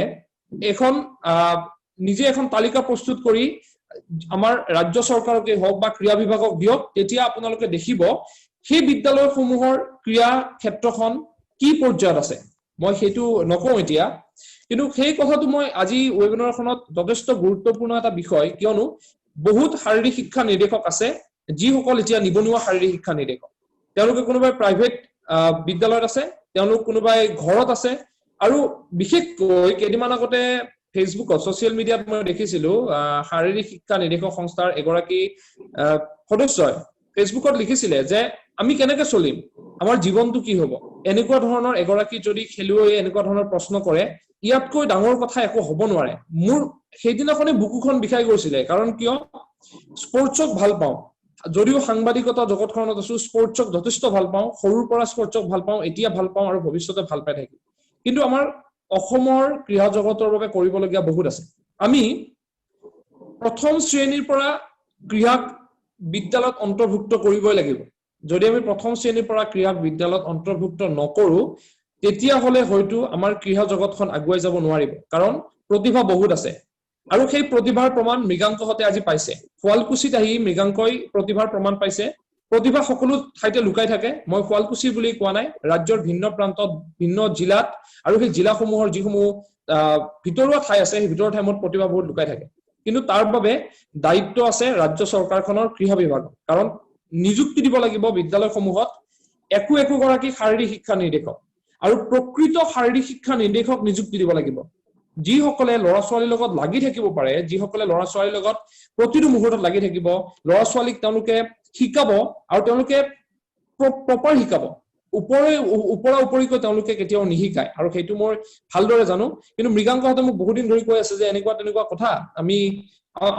নিজে এখন তালিকা প্ৰস্তুত কৰি আমাৰ ৰাজ্য চৰকাৰকে হওক বা ক্ৰীড়া বিভাগক দিয়ক, তেতিয়া আপোনালোকে দেখিব সেই বিদ্যালয়সমূহৰ ক্ৰীড়া ক্ষেত্ৰখন কি পৰ্যায়ত আছে। মই সেইটো নকওঁ এতিয়া, কিন্তু সেই কথাটো মই আজি ৱেবিনাৰখনত যথেষ্ট গুৰুত্বপূৰ্ণ এটা বিষয়, কিয়নো বহুত শাৰীৰিক শিক্ষা নিৰ্দেশক আছে যিসকল এতিয়া নিবনুৱা শাৰীৰিক শিক্ষা নিৰ্দেশক, তেওঁলোকে কোনোবাই প্ৰাইভেট বিদ্যালয়ত আছে, তেওঁলোক কোনোবাই ঘৰত আছে, আৰু বিশেষকৈ কেইদিনমান আগতে ফেচবুকত ছচিয়েল মিডিয়াত মই দেখিছিলো শাৰীৰিক শিক্ষা নিৰ্দেশক সংস্থাৰ এগৰাকী সদস্যই ফেচবুকত লিখিছিলে যে আমি কেনেকে চলিম, আমাৰ জীৱনটো কি হব, এনেকুৱা ধৰণৰ এগৰাকী যদি খেলুৱৈয়ে এনেকুৱা ধৰণৰ প্ৰশ্ন কৰে, ইয়াতকৈ ডাঙৰ কথা একো হ'ব নোৱাৰে। মোৰ সেইদিনাখনে বুকুখন বিষাই গৈছিলে কাৰণ কিয় স্পৰ্টছক ভাল পাওঁ যদিও সাংবাদিকতা জগতখনত আছো স্পৰ্টছক যথেষ্ট ভাল পাওঁ সৰুৰ পৰা স্পৰ্টছক ভাল পাওঁ এতিয়া ভাল পাওঁ আৰু ভৱিষ্যতে ভাল পাই থাকিম কিন্তু আমাৰ অসমৰ ক্ৰীড়া জগতৰ বাবে কৰিবলগীয়া বহুত আছে আমি প্ৰথম শ্ৰেণীৰ পৰা ক্ৰীড়াক বিদ্যালয়ত অন্তৰ্ভুক্ত কৰিবই লাগিব যদি আমি প্ৰথম শ্ৰেণীৰ পৰা ক্ৰীড়াক বিদ্যালয়ত অন্তৰ্ভুক্ত নকৰো তেতিয়া হলে হয়তো আমাৰ ক্ৰীড়া জগতখন আগুৱাই যাব নোৱাৰিব কাৰণ প্ৰতিভা বহুত আছে আৰু সেই প্ৰতিভাৰ প্ৰমাণ মৃগাংকহতে আজি পাইছে শুৱালকুছিত আহি মৃগাংকই প্ৰতিভাৰ প্ৰমাণ পাইছে প্ৰতিভা সকলো ঠাইতে লুকাই থাকে মই শুৱালকুছি বুলি কোৱা নাই ৰাজ্যৰ ভিন্ন প্ৰান্তত ভিন্ন জিলাত আৰু সেই জিলাসমূহৰ যিসমূহ ভিতৰুৱা ঠাই আছে সেই ভিতৰুৱা ঠাইত প্ৰতিভা বহুত লুকাই থাকে কিন্তু তাৰ বাবে দায়িত্ব আছে ৰাজ্য চৰকাৰখনৰ ক্ৰীড়া বিভাগ কাৰণ নিযুক্তি দিব লাগিব বিদ্যালয়সমূহত একো গৰাকী শাৰীৰিক শিক্ষা নিৰ্দেশক আৰু প্ৰকৃত শাৰীৰিক শিক্ষা নিৰ্দেশক নিযুক্তি দিব লাগিব যিসকলে ল'ৰা ছোৱালীৰ লগত লাগি থাকিব পাৰে যিসকলে ল'ৰা ছোৱালীৰ লগত প্ৰতিটো মুহূৰ্তত লাগি থাকিব ল'ৰা ছোৱালীক তেওঁলোকে শিকাব আৰু তেওঁলোকে প্ৰপাৰ শিকাব ওপৰা উপৰিকৈ তেওঁলোকে কেতিয়াও নিশিকায় আৰু সেইটো মই ভালদৰে জানো কিন্তু মৃগাংকহতে মোক বহুত দিন ধৰি কৈ আছে যে এনেকুৱা তেনেকুৱা কথা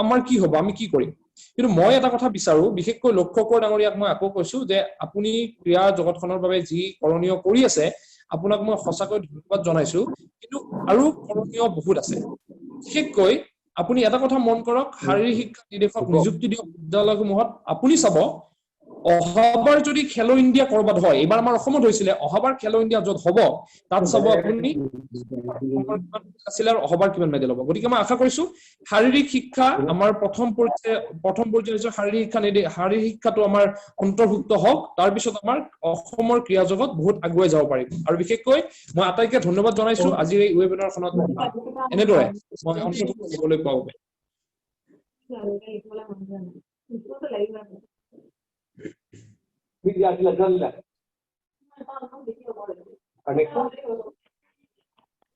আমাৰ কি হ'ব আমি কি কৰিম কিন্তু মই এটা কথা বিচাৰো বিশেষকৈ লক্ষ্য কোঁৱৰ ডাঙৰীয়াক মই আকৌ কৈছো যে আপুনি ক্ৰীড়া জগতখনৰ বাবে যি কৰণীয় কৰি আছে আপোনাক মই সঁচাকৈ ধন্যবাদ জনাইছো কিন্তু আৰু কৰণীয় বহুত আছে বিশেষকৈ আপুনি এটা কথা মন কৰক শাৰীৰিক শিক্ষা নিৰ্দেশক নিযুক্তি দিয়ক বিদ্যালয়সমূহত আপুনি চাব অহাবাৰ যদি খেলো ইণ্ডিয়া কৰবাত হয় এবাৰ আমাৰ অসমত হৈছিলে অহাবাৰ খেলো ইণ্ডিয়া য'ত হ'ব তাত চাব আপুনি অহাবাৰ কিমান মেডেল হ'ব গতিকে মই আশা কৰিছো শাৰীৰিক শিক্ষা আমাৰ প্ৰথম পৰ্যায়ৰ শাৰীৰিক শিক্ষাটো আমাৰ অন্তৰ্ভুক্ত হওক তাৰপিছত আমাৰ অসমৰ ক্ৰীড়া জগত বহুত আগুৱাই যাব পাৰিব আৰু বিশেষকৈ মই আটাইকে ধন্যবাদ জনাইছো আজিৰ এই ৱেবিনাৰখনত এনেদৰে মই অন্তৰ্ভুক্ত হ'বলৈ পাওঁ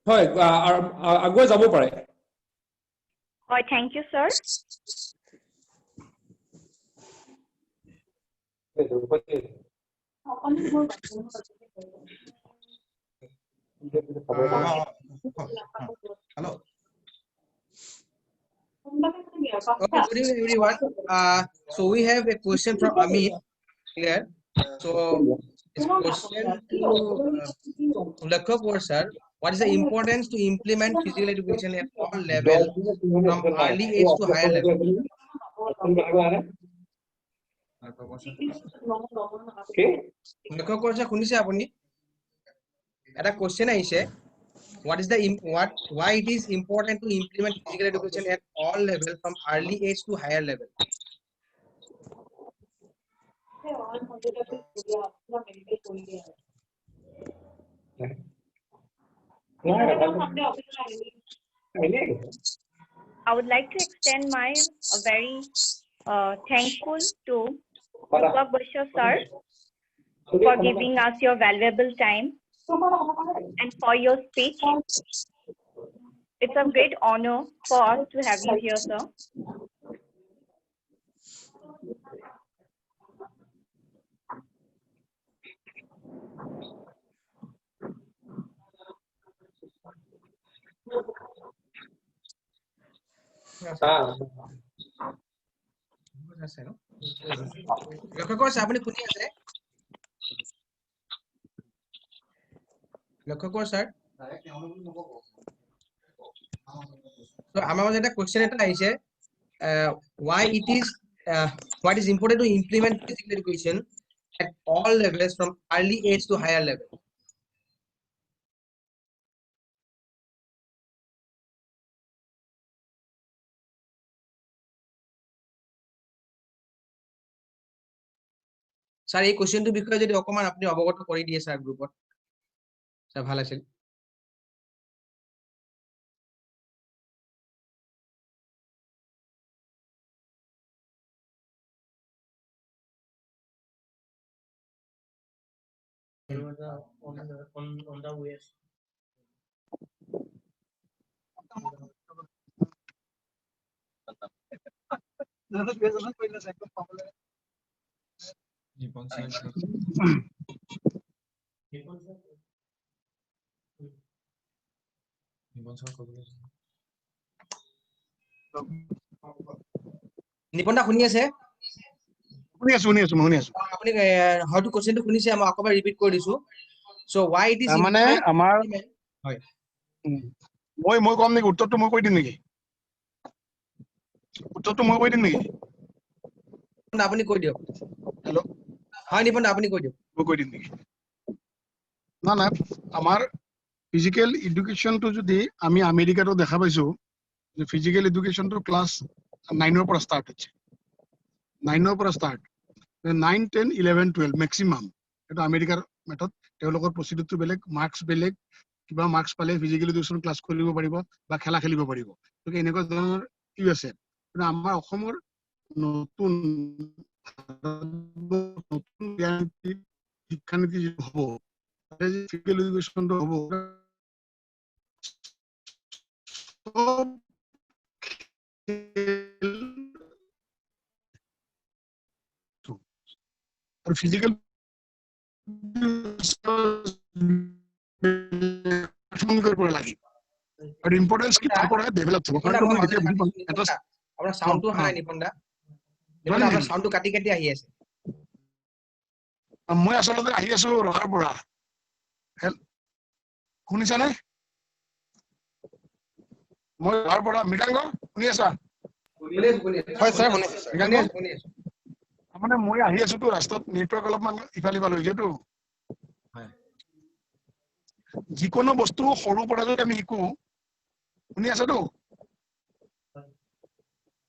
হয় আগুৱাই যাব পাৰে হয় thank you sir Hello. Okay, good evening everyone. So we have a question from Amit here. So this question to Lakshya Kaur sir. What is the importance to implement physical education at all levels from early age to higher level? Lakshya Kaur sir, শুনিছে আপুনি? এটা question আহিছে. Why it is important to implement physical education at all levels from early age to higher level? I would like to extend my very thankful to Deepak Bashar sir for giving us your valuable time and for your speech. It's a great honor for us to have you here, sir. Lakshya Kaur sir, আপুনি শুনি আছে? Lakshya Kaur sir. So আমাৰ মাজত এটা question এটা আহিছে what is important to implement physical education at all levels from early age to higher level? Sir এই কোশ্চেনটোৰ বিষয়ে যদি অকমান আপুনি অৱগত কৰি দিয়ে স্যাৰ গ্ৰুপত স্যাৰ ভাল আছিল on the way. নিপন দা শুনি আছে শুনি আছো আপুনি হয়তো কোশ্চেনটো শুনিছে মই আকৌ ৰিপিট কৰি দিছো সো why it is মানে আমাৰ হয় মই কম নেকি উত্তৰটো মই কৈ দিম নেকি আপুনি কৈ দিয়ক হেল্ল' হয় নিপন দা আপুনি কৈ দিয়ক মই কৈ দিম নেকি না আমাৰ ফিজিক্যাল এডুকেশনটো যদি আমি আমেৰিকাতো দেখা পাইছো যে ফিজিক্যাল এডুকেশনটো ক্লাস 9 পৰা স্টাৰ্ট হচ্ছে 9 পৰা স্টাৰ্ট 9 10 11 12 ম্যাক্সিমাম এটা আমেৰিকাৰ মেথড তেওঁলোকৰ প্ৰসিডিউৰটো বেলেগ মাৰ্কস বেলেগ কিবা মাৰ্কস পালে ফিজিক্যাল এডুকেশন ক্লাস কৰিব পাৰিব বা খেলা খেলিব পাৰিব গতিকে এনেকুৱা ধৰণৰ কি আছে কিন্তু আমাৰ অসমৰ নতুন শিক্ষানীতি হ'ব ফিজিক্যাল এডুকেশনটো হ'ব और फिजिकल और इम्पोर्टेंस की पर डेवलप हो আপোনাৰ সাউন্ডটো হাই নিপন দা আপোনাৰ সাউন্ডটো কাটি কাটি আহি আছে মই আসলে আহি আছো ৰহাৰ পৰা শুনিছানে মই ৰহাৰ পৰা মৃগাংগ শুনি আছা হয় স্যাৰ শুনিছো স্যাৰ মানে মই আহি আছো তো ৰাস্তাত নেটৱৰ্ক অলপমান ইফালে ইফালে হৈছেতো যিকোনো বস্তু সৰু পৰা যদি আমি শিকো শুনি আছাতো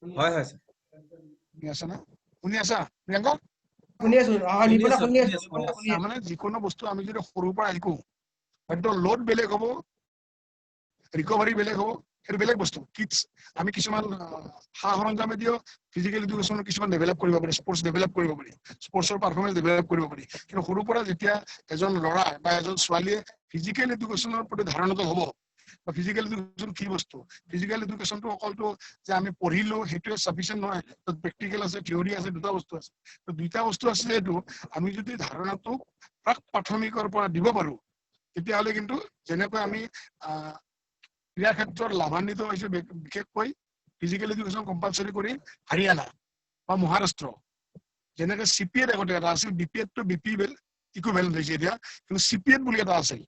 হয় হয় স্যাৰ শুনি আছা না শুনি আছা প্ৰিয়ংকা শুনি আছো নিপন দা শুনি আছো মানে যিকোনো বস্তু আমি যদি সৰু পৰা শিকো হয়তো লোড বেলেগ হ'ব ৰিকভাৰী বেলেগ হ'ব সেইটো বেলেগ বস্তু কিডছ আমি কিছুমান সা সৰঞ্জামে দিও ফিজিক্যাল এডুকেশন কিছুমান ডেভেলপ কৰিব পাৰি স্পৰ্টছ ডেভেলপ কৰিব পাৰি স্পৰ্টছৰ পাৰফৰ্মেন্স ডেভেলপ কৰিব পাৰি কিন্তু সৰু পৰা যেতিয়া এজন ল'ৰা বা এজন ছোৱালীয়ে ফিজিক্যাল এডুকেশনৰ প্ৰতি ধাৰণাটো হ'ব বা ফিজিক্যাল এডুকেশন কি বস্তু ফিজিক্যাল এডুকেশনটো অকলটো যে আমি পঢ়িলো সেইটোৱে সাফিচিয়েন্ট নহয় তাত প্ৰেক্টিকেল আছে থিওৰি আছে দুটা বস্তু আছে তো দুটা বস্তু আছে এইটো আমি যদি ধাৰণাটো প্ৰাক প্ৰাথমিকৰ পৰা দিব পাৰো তেতিয়াহ'লে কিন্তু যেনেকৈ আমি ক্ৰীড়া ক্ষেত্ৰত লাভান্বিত হৈছে বিশেষকৈ ফিজিক্যাল এডুকেশন কম্পালসৰি কৰি হাৰিয়ানা বা মহাৰাষ্ট্ৰ যেনেকৈ সিপিএড আগতে এটা আছিল বিপিএড টু বিপিএল ইকুইভেলেন্ট হৈছে এতিয়া কিন্তু সিপিএড বুলি এটা আছিল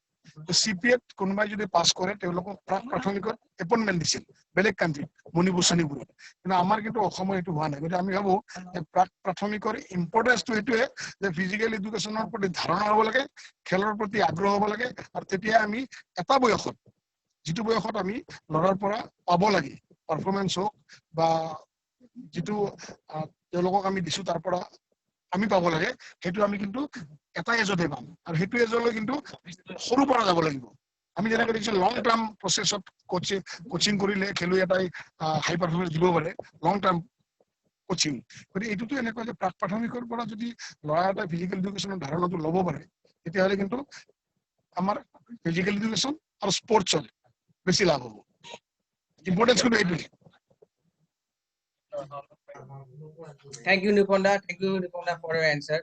সিপিএড কোনোবাই যদি পাছ কৰে তেওঁলোকক প্ৰাক প্ৰাথমিকত এপইন্টমেন্ট দিছিল বেলেগ কান্ট্ৰিত মণিপুৰ চনিপুৰত কিন্তু আমাৰ কিন্তু অসমৰ এইটো হোৱা নাই গতিকে আমি ভাবো যে প্ৰাক প্ৰাথমিকৰ ইম্পৰ্টেন্সটো এইটোৱে যে ফিজিক্যাল এডুকেশনৰ প্ৰতি ধাৰণা হ'ব লাগে খেলৰ প্ৰতি আগ্ৰহ হ'ব লাগে আৰু তেতিয়া আমি এটা বয়সত যিটো বয়সত আমি লৰাৰ পৰা পাব লাগে পাৰফৰমেন্স হোক বা যেটো তেওঁলোকক আমি দিছো তাৰ পৰা আমি পাব লাগে সেইটো আমি কিন্তু এটা এজতে পাম আৰু সেইটো এজলৈ কিন্তু সৰু পৰা যাব লাগিব আমি যেনেকৈ দেখিছো লং টাৰ্ম প্ৰসেসত কোচিং কৰিলে খেলুৱৈ এটাই হাই পাৰফৰমেন্স দিব পাৰে লং টাৰ্ম কোচিং গতিকে এইটোতো এনেকুৱা যে প্ৰাক প্ৰাথমিকৰ পৰা যদি ল'ৰা এটা ফিজিক্যাল এডুকেশনৰ ধাৰণাটো ল'ব পাৰে তেতিয়াহ'লে কিন্তু আমাৰ ফিজিক্যাল এডুকেশন আৰু স্পৰ্টছৰ বেছি লাভ হ'ব ইম্পৰ্টেন্স কিন্তু এইটোৱে Thank you, Niponda. Thank you, Niponda, for your answer.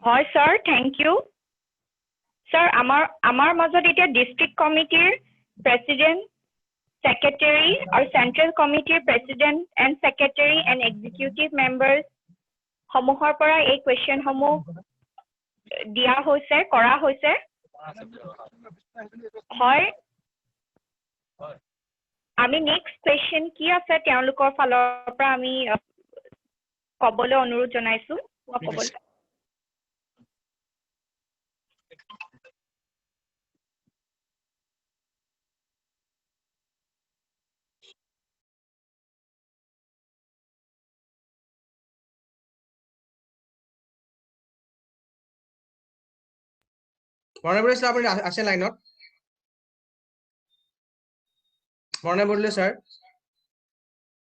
হয় স্যার থ্যাংক ইউ স্যার আমার মাজত এতিয়া ডিস্ট্রিক্ট কমিটিৰ প্ৰেসিডেন্ট সেক্ৰেটাৰি আৰু সেন্ট্ৰাল কমিটিৰ president and secretary and executive members সমূহৰ পৰা এই কোয়েশ্চন সমূহ দিয়া হৈছে কৰা হৈছে হয় আমি নেক্সট কোয়েশ্চন কি আছে তেওঁলোকৰ ফালৰ পৰা আমি কবলৈ অনুৰোধ জনাইছো মৰণে বৰুৱা আপুনি আছে লাইনত মৰণে বৰুৱা স্যাৰ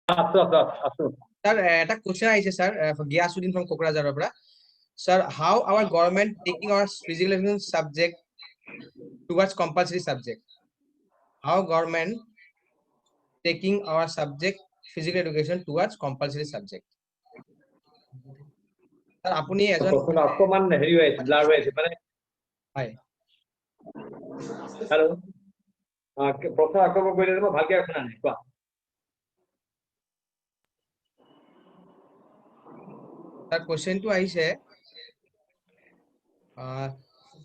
আছো স্যাৰ এটা কোশ্চেন আহিছে স্যাৰ গিয়াসুদ্দিন ফ্ৰম কোকৰাঝাৰৰ পৰা sir how our government taking our physical education subject towards compulsory subject how government taking our subject physical education towards compulsory subject sir আপুনি এজন অকমান হেৰি হৈ আছে ব্লাৰ হৈ আছে মানে হয় হেল্ল' প্ৰশ্ন আকৌ কৰিলে মই ভালকে শুনা নাই কোৱা That question to Aisha.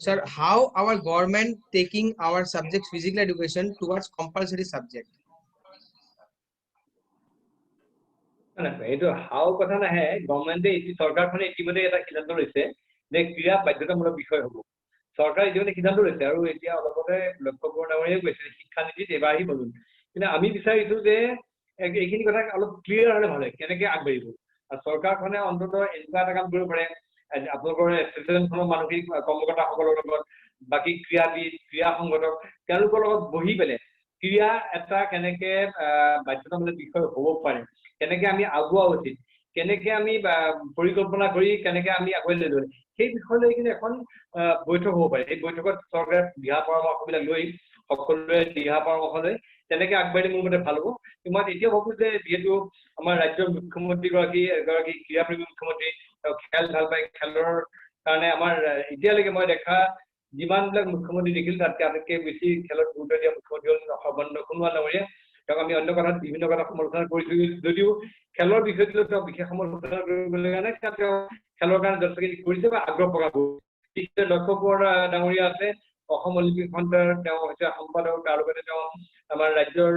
Sir, how our government taking our subject physical education towards compulsory subject? এইটো হাও কথা নাহে গভৰ্ণমেণ্টে চৰকাৰখনে ইতিমধ্যে এটা সিদ্ধান্ত লৈছে যে ক্ৰীড়া বাধ্যতামূলক বিষয় হ'ব চৰকাৰে ইতিমধ্যে সিদ্ধান্ত লৈছে আৰু এতিয়া অলপতে লক্ষ্য বৰুৱা ডাঙৰীয়াই কৈছে শিক্ষানীতিত এবাৰ আহিব কিন্তু আমি বিচাৰিছো যে এইখিনি কথা অলপ ক্লিয়াৰ হ'লে ভাল হয় কেনেকে আগবাঢ়িব আৰু চৰকাৰখনে অন্ততঃ এনেকুৱা এটা কাম কৰিব পাৰে আপোনালোকৰ এছ'চিয়েশ্যনখনৰ মানসিক কৰ্মকৰ্তাসকলৰ লগত বাকী ক্ৰীড়াবিদ ক্ৰীড়া সংগঠক তেওঁলোকৰ লগত বহি পেলাই ক্ৰীড়া এটা কেনেকে বাধ্যতামূলক বিষয় হ'ব পাৰে কেনেকে আমি আগুৱা উচিত কেনেকে আমি পৰিকল্পনা কৰি কেনেকে আমি আগুৱাই লৈ যাম সেই বিষয় লৈ কিনে এখন বৈঠক হ'ব পাৰে এই বৈঠকত চৰকাৰে দিহা পৰামৰ্শবিলাক লৈ সকলোৱে দিহা পৰামৰ্শ লৈ তেনেকে আগবাঢ়ি মোৰ মতে ভাল হ'ব মই এতিয়া ভাবো যে যিহেতু আমাৰ ৰাজ্যৰ মুখ্যমন্ত্ৰী এগৰাকী ক্ৰীড়াপ্ৰেমী মুখ্যমন্ত্ৰী খেল ভাল পায় খেলৰ কাৰণে আমাৰ এতিয়ালৈকে মই দেখা যিমানবিলাক মুখ্যমন্ত্ৰী দেখিলো তাতকে আটাইতকৈ বেছি খেলত গুৰুত্ব দিয়া মুখ্যমন্ত্ৰী হ'ল সৰ্বানন্দ সোণোৱাল ডাঙৰীয়া তেওঁক আমি অন্য কথাত বিভিন্ন কথা সমালোচনা কৰিছো যদিও খেলৰ বিষয়টো তেওঁ বিশেষ সমালোচনা কৰিবলৈ কাৰণে তেওঁ খেলৰ কাৰণে যথেষ্টখিনি কৰিছে বা আগ্ৰহ প্ৰকাশ কৰিছে লক্ষ্য বৰুৱা ডাঙৰীয়া আছে অসম অলিম্পিক সন্থাৰ তেওঁ হৈছে সম্পাদক তাৰ লগতে তেওঁ আমাৰ ৰাজ্যৰ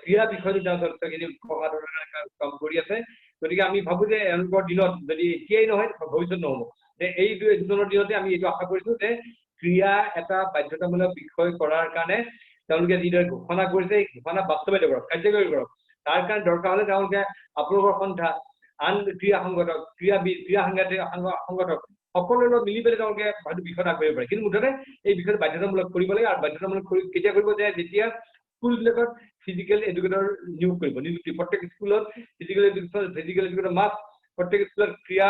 ক্ৰীড়া বিষয়টো তেওঁ যথেষ্টখিনি প্ৰসাধনৰ কাম কৰি আছে গতিকে আমি ভাবো যে এওঁলোকৰ দিনত যদি এতিয়াই নহয় ভৱিষ্যত নহ'ব যে এই দুজনৰ দিনতে আমি এইটো আশা কৰিছো যে ক্ৰীড়া এটা বাধ্যতামূলক বিষয় কৰাৰ কাৰণে তেওঁলোকে যিদৰে ঘোষণা কৰিছে এই ঘোষণা বাস্তৱায়িত কৰক কাৰ্যকৰী কৰক তাৰ কাৰণে দৰকাৰ হ'লে তেওঁলোকে আপোনালোকৰ সন্থা আন ক্ৰীড়া সংগঠক ক্ৰীড়াবিদ ক্ৰীড়া সংগঠক সকলোৰে লগত মিলি পেলাই তেওঁলোকে হয়তো বিষয়ত আগবাঢ়িব পাৰে কিন্তু মুঠতে এই বিষয়টো বাধ্যতামূলক কৰিব লাগে আৰু বাধ্যতামূলক কৰি কেতিয়া কৰিব যে যেতিয়া স্কুলবিলাকত ফিজিকেল এডুকেটৰ নিয়োগ কৰিব নিযুক্তি প্ৰত্যেক স্কুলত ফিজিকেল এডুকেটৰ মাছ প্ৰত্যেক স্কুলত ক্ৰীড়া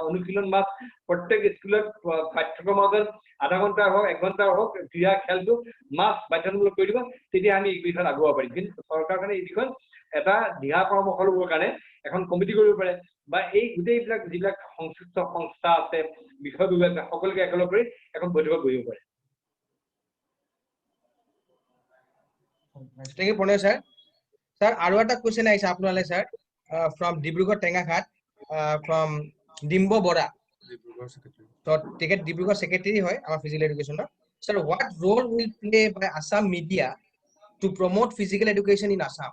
অনুশীলন মাছ প্ৰত্যেক স্কুলত পাঠ্যক্ৰমৰ মাজত আধা ঘণ্টা হওক 1 ঘণ্টা হওক ক্ৰীড়া খেলটো মাছ বাধ্যতামূলক কৰি দিব তেতিয়া আমি এই বিষয়ত আগুৱাব পাৰিম কিন্তু চৰকাৰখনে এই বিষয়ত এটা দিহা পৰামৰ্শ ল'বৰ কাৰণে এখন কমিটি কৰিব পাৰে বা এই গোটেইবিলাক যিবিলাক সংশ্লিষ্ট সংস্থা আছে বিষয়বিলাক সকলোকে একেলগ কৰি এখন বৈঠকত বহিব পাৰে Thank you, Pranay sir. Sir, আৰু এটা question আহিছে আপোনালৈ sir from Dibrugarh টেঙাঘাট from Dimba Bora so তেখেত ডিব্ৰুগড় secretary হয় আমাৰ physical education sir what role will play by Assam media to promote physical education in Assam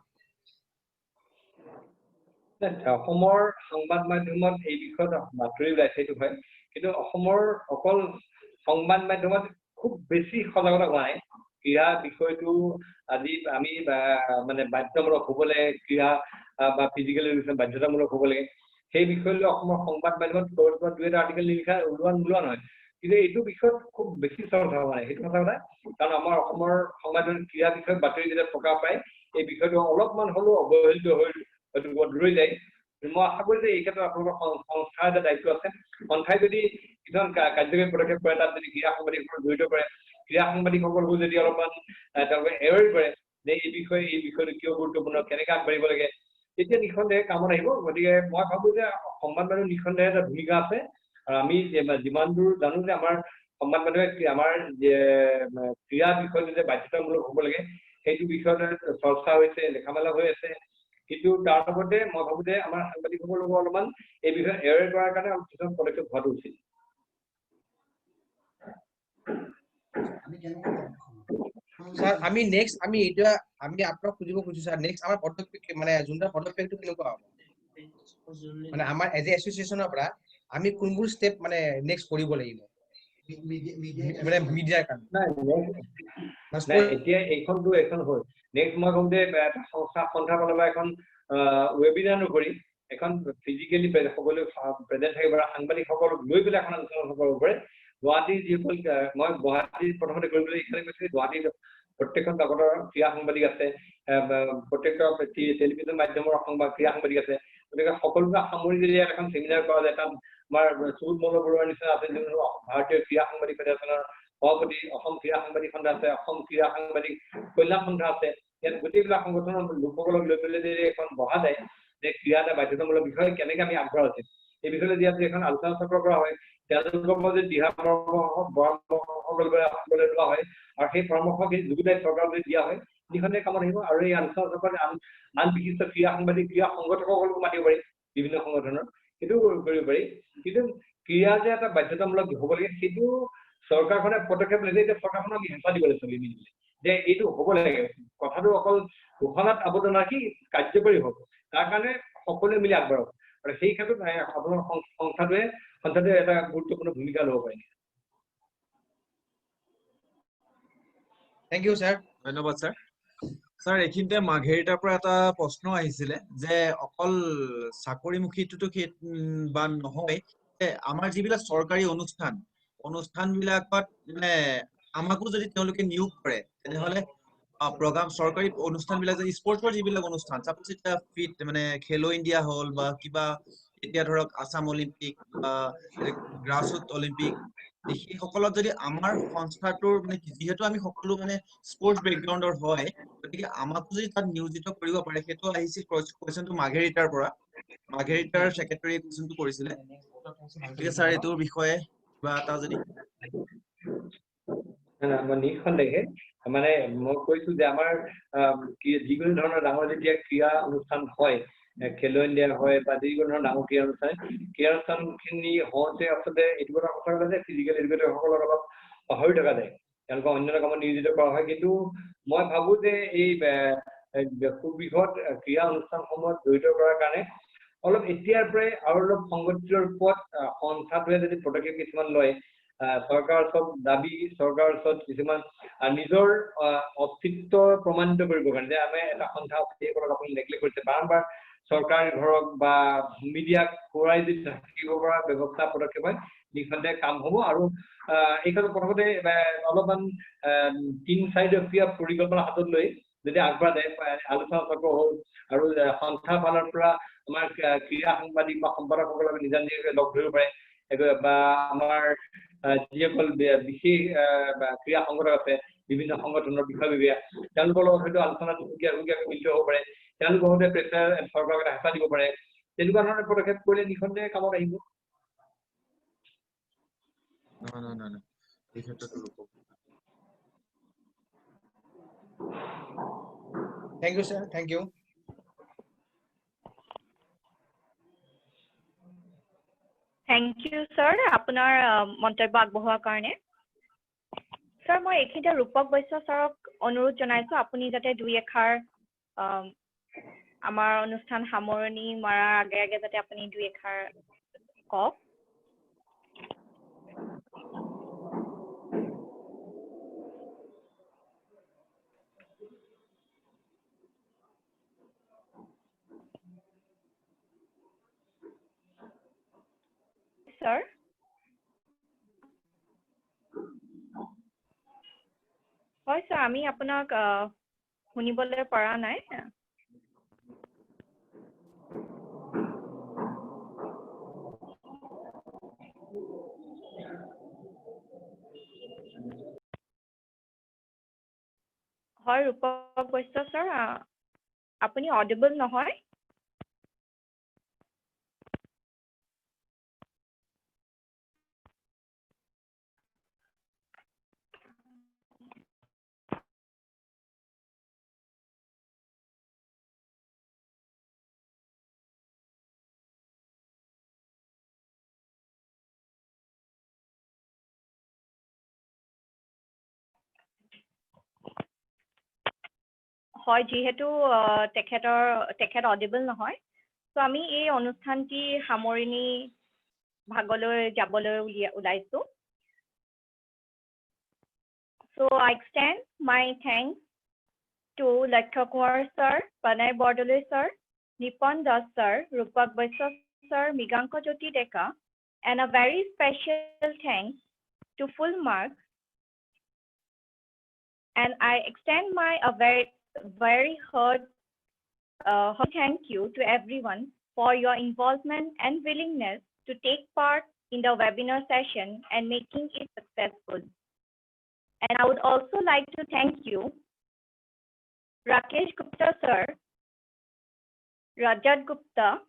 অসমৰ সংবাদ মাধ্যমত এই বিষয়ত বাতৰি ওলাইছে এইটো হয় কিন্তু অসমৰ অকল সংবাদ মাধ্যমত খুব বেছি সজাগতা হোৱা নাই ক্ৰীড়া বিষয়টো আজি আমি মানে বাধ্যতামূলক হ'বলৈ ক্ৰীড়া বা ফিজিকেল এডুকেশ্যন বাধ্যতামূলক হ'ব লাগে সেই বিষয়লৈ অসমৰ সংবাদ মাধ্যমত ক'ৰবাত দুই এটা আৰ্টিকেল লিখা ওলোৱা নহয় কিন্তু এইটো বিষয়ত খুব বেছি চৰ্চা হোৱা নাই সেইটো সঁচা কথা কাৰণ আমাৰ অসমৰ সংবাদ মাধ্যমত ক্ৰীড়া বিষয়ত বাতৰি যেতিয়া প্ৰকাশ পায় এই বিষয়টো অলপমান হ'লেও অৱহেলিত হৈ হয়তো ৰৈ যায় মই আশা কৰোঁ যে এই ক্ষেত্ৰত আপোনালোকৰ সংস্থাৰ এটা দায়িত্ব আছে সন্থাই যদি কিছুমান কাৰ্যকৰী পদক্ষেপ কৰে তাত যদি ক্ৰীড়া সাংবাদিকসকলক জড়িত কৰে ক্ৰীড়া সাংবাদিকসকলকো যদি অলপমান তেওঁলোকে এৱেৰ কৰে যে এই বিষয়টো কিয় গুৰুত্বপূৰ্ণ কেনেকৈ আগবাঢ়িব লাগে তেতিয়া নিঃসন্দেহে কামত আহিব গতিকে মই ভাবোঁ যে সংবাদ মাধ্যম নিঃসন্দেহে এটা ভূমিকা আছে আৰু আমি যিমান দূৰ জানো যে আমাৰ সংবাদ মাধ্যমে আমাৰ ক্ৰীড়া বিষয়টো যে বাধ্যতামূলক হ'ব লাগে সেইটো বিষয়তে চৰ্চা হৈছে লেখা মেলা হৈ আছে কিন্তু তাৰ লগতে মই ভাবোঁ যে আমাৰ সাংবাদিকসকলকো অলপমান এই বিষয়ে এৱেৰ কৰাৰ কাৰণে কিছুমান পদক্ষেপ হোৱাটো উচিত স্যার আমি নেক্সট আমি এটা আমি আপোনাক খুজিব খুজিছো স্যার নেক্সট আমাৰ পদক্ষেপ মানে যোনটা পদক্ষেপটো কেনেকুৱা হ'ব মানে আমাৰ এজ এ এছ'চিয়েশ্যনৰ পৰা আমি কোনবোৰ ষ্টেপ মানে নেক্সট কৰিব লাগিব মানে মিডিয়াৰ কাৰণে নাই এতিয়া এইখনটো এখন হ'ল নেক্সট মই ক'ম যে সন্থা ফালৰ পৰা এখন ৱেবিনাৰ কৰি এখন ফিজিকেলি সকলো প্ৰেজেণ্ট থাকিব পৰা সাংবাদিকসকলক লৈ পেলাই এখন আলোচনা কৰিব পাৰে গুৱাহাটীৰ যিসকল মই গুৱাহাটীৰ প্ৰথমতে কৰিবলৈ ইচ্ছা কৰিছোঁ গুৱাহাটীত প্ৰত্যেকখন কাকতৰ ক্ৰীড়া সাংবাদিক আছে প্ৰত্যেকটা টেলিভিছন মাধ্যমৰ ক্ৰীড়া সাংবাদিক আছে গতিকে সকলোকে সামৰি যদি এখন চেমিনাৰ কৰা যায় তাত আমাৰ সুবোধ মল্ল বৰুৱাৰ নিচিনা আছে ভাৰতীয় ক্ৰীড়া সাংবাদিক ফেডাৰেশ্যনৰ সভাপতি অসম ক্ৰীড়া সাংবাদিক সন্থা আছে অসম ক্ৰীড়া সাংবাদিক কল্যাণ সন্থা আছে ইয়াত গোটেইবিলাক সংগঠনৰ লোকসকলক লৈ পেলাই যদি এখন বহা যায় যে ক্ৰীড়া এটা বাধ্যতামূলক বিষয় কেনেকৈ আমি আগবঢ়া উচিত এই বিষয়ে যদি এখন আলোচনা চক্ৰ কৰা হয় তেওঁলোকৰ মাজত দিহা পৰামৰ্শ লোৱা হয় আৰু সেই পৰামৰ্শ যোগদাই চৰকাৰক দিয়া হয় নিখনে কামত আহিব আৰু এই আলোচনা চক্ৰত আন বিশিষ্ট ক্ৰীড়া সাংবাদিক ক্ৰীড়া সংগঠকসকলকো মাতিব পাৰি বিভিন্ন সংগঠনৰ সেইটো কৰিব পাৰি কিন্তু ক্ৰীড়া যে এটা বাধ্যতামূলক হ'ব লাগে সেইটো চৰকাৰখনে পদক্ষেপ লৈছে এতিয়া চৰকাৰখনক আমি হেঁচা দিব লাগিব মিলি যে এইটো হ'ব লাগে কথাটো অকল ঘোষণাত আবদ্ধ নাৰাখি কাৰ্যকৰী হ'ব তাৰ কাৰণে সকলোৱে মিলি আগবাঢ়ক আৰু সেই ক্ষেত্ৰত আপোনাৰ সংস্থাটোৱে এটা গুৰুত্বপূৰ্ণ ভূমিকা ল'ব পাৰে Thank you, sir. ধন্যবাদ স্যাৰ স্যাৰ এইখিনিতে মাঘেৰিটাৰ পৰা এটা প্ৰশ্ন আহিছিলে যে অকল চাকৰিমুখীটোতো বা নহয় আমাৰ যিবিলাক চৰকাৰী অনুষ্ঠান বিলাকত মানে আমাকো যদি তেওঁলোকে নিয়োগ কৰে তেনেহলে প্ৰগ্ৰাম চৰকাৰী অনুষ্ঠান বিলাক যে স্পৰ্টছৰ যিবিলাক অনুষ্ঠান সাপোজ এটা ফিট মানে খেলো ইণ্ডিয়া হল বা কিবা এতিয়া ধৰক আসাম অলিম্পিক বা গ্ৰাছৰুট অলিম্পিক সেই সকলত যদি আমাৰ সংস্থাটোৰ মানে যিহেতু আমি সকলো মানে স্পৰ্টছ বেকগ্ৰাউণ্ডৰ হয় গতিকে আমাকো যদি তাত নিয়োজিত কৰিব পাৰে সেইটো আহিছিল কোৱেশ্যনটো মাঘেৰিটাৰ পৰা মাঘেৰিটাৰ সেক্ৰেটাৰীয়ে কোৱেশ্যনটো কৰিছিলে গতিকে স্যাৰ এইটোৰ বিষয়ে কিবা এটা যদি নিঃসন্দেহে মানে মই কৈছো যে আমাৰ যিকোনো ধৰণৰ ডাঙৰ যেতিয়া ক্ৰীড়া অনুষ্ঠান হয় খেলো ইণ্ডিয়া হয় বা যিকোনো ধৰণৰ ডাঙৰ ক্ৰীড়া অনুষ্ঠানখিনি হওঁতে আচলতে এইটো কথা কথা যে ফিজিকেল এডুকেটৰসকলক অলপ পাহৰি থকা যায় তেওঁলোকক অন্য কামত নিয়োজিত কৰা হয় কিন্তু মই ভাবো যে এই সুবৃহৎ ক্ৰীড়া অনুষ্ঠানসমূহত জড়িত কৰাৰ কাৰণে অলপ এতিয়াৰ পৰাই আৰু অলপ সংগঠিত ৰূপত সংস্থাটোৱে যদি পদক্ষেপ কিছুমান লয় চৰকাৰৰ ওচৰত দাবী চৰকাৰৰ ওচৰত কিছুমান নিজৰ অস্তিত্ব প্ৰমাণিত কৰিবৰ কাৰণে যে আমি এটা সন্থা সেইসকলক আপুনি নেগলেক্ট কৰিছে বাৰম্বাৰ চৰকাৰ ধৰক বা মিডিয়াক খুৱাই যদি থাকিব পৰা ব্যৱস্থা পদক্ষেপ হয় নিঃসন্দেহে কাম হ'ব আৰু এই ক্ষেত্ৰত প্ৰথমতে অলপমান 3-4 পৰিকল্পনা হাতত লৈ যদি আগবঢ়া যায় আলোচনা চক্ৰ হ'ল আৰু সন্থা ফালৰ পৰা আমাৰ ক্ৰীড়া সাংবাদিক বা সম্পাদকসকলক নিজা নিজাকৈ লগ ধৰিব পাৰে বা আমাৰ যিসকল বিশেষ ক্ৰীড়া সংগঠক আছে বিভিন্ন সংগঠনৰ বিষয়ববীয়া তেওঁলোকৰ লগত হয়তো আলোচনাত মিলিত হ'ব পাৰে তেওঁলোকৰ সৈতে প্ৰেছাৰ চৰকাৰক এটা হেঁচা দিব পাৰে তেনেকুৱা ধৰণৰ পদক্ষেপ কৰিলে নিঃসন্দেহে কামত আহিব এই ক্ষেত্ৰতো Thank you, sir. Thank you. Thank you, sir. আপোনাৰ মন্তব্য আগবঢ়োৱাৰ কাৰণে স্যাৰ মই এইখিনিতে ৰূপক বৈশ্য ছাৰক অনুৰোধ জনাইছো আপুনি যাতে দুই এষাৰ আমাৰ অনুষ্ঠান সামৰণি মৰাৰ আগে আগে যাতে আপুনি দুই এষাৰ কওক sir হয় sir আমি আপোনাক শুনিবলৈ পৰা নাই হয় ৰূপক বৈশ্য sir আপুনি অডিবল নহয় হয় যিহেতু তেখেত অডিবল নহয় তো আমি এই অনুষ্ঠানটি সামৰণি ভাগলৈ যাবলৈ ওলাইছো So I extend my thanks to Lakshya Kumar sir, Pranay Bordoloi sir, Nipon Das sir, Rupak Boysa sir, Mriganko Jyoti Deka, and a very special thanks to Full Marks. And I extend my very heart thank you to everyone for your involvement and willingness to take part in the webinar session and making it successful. And I would also like to thank you, Rakesh Gupta sir, Rajat Gupta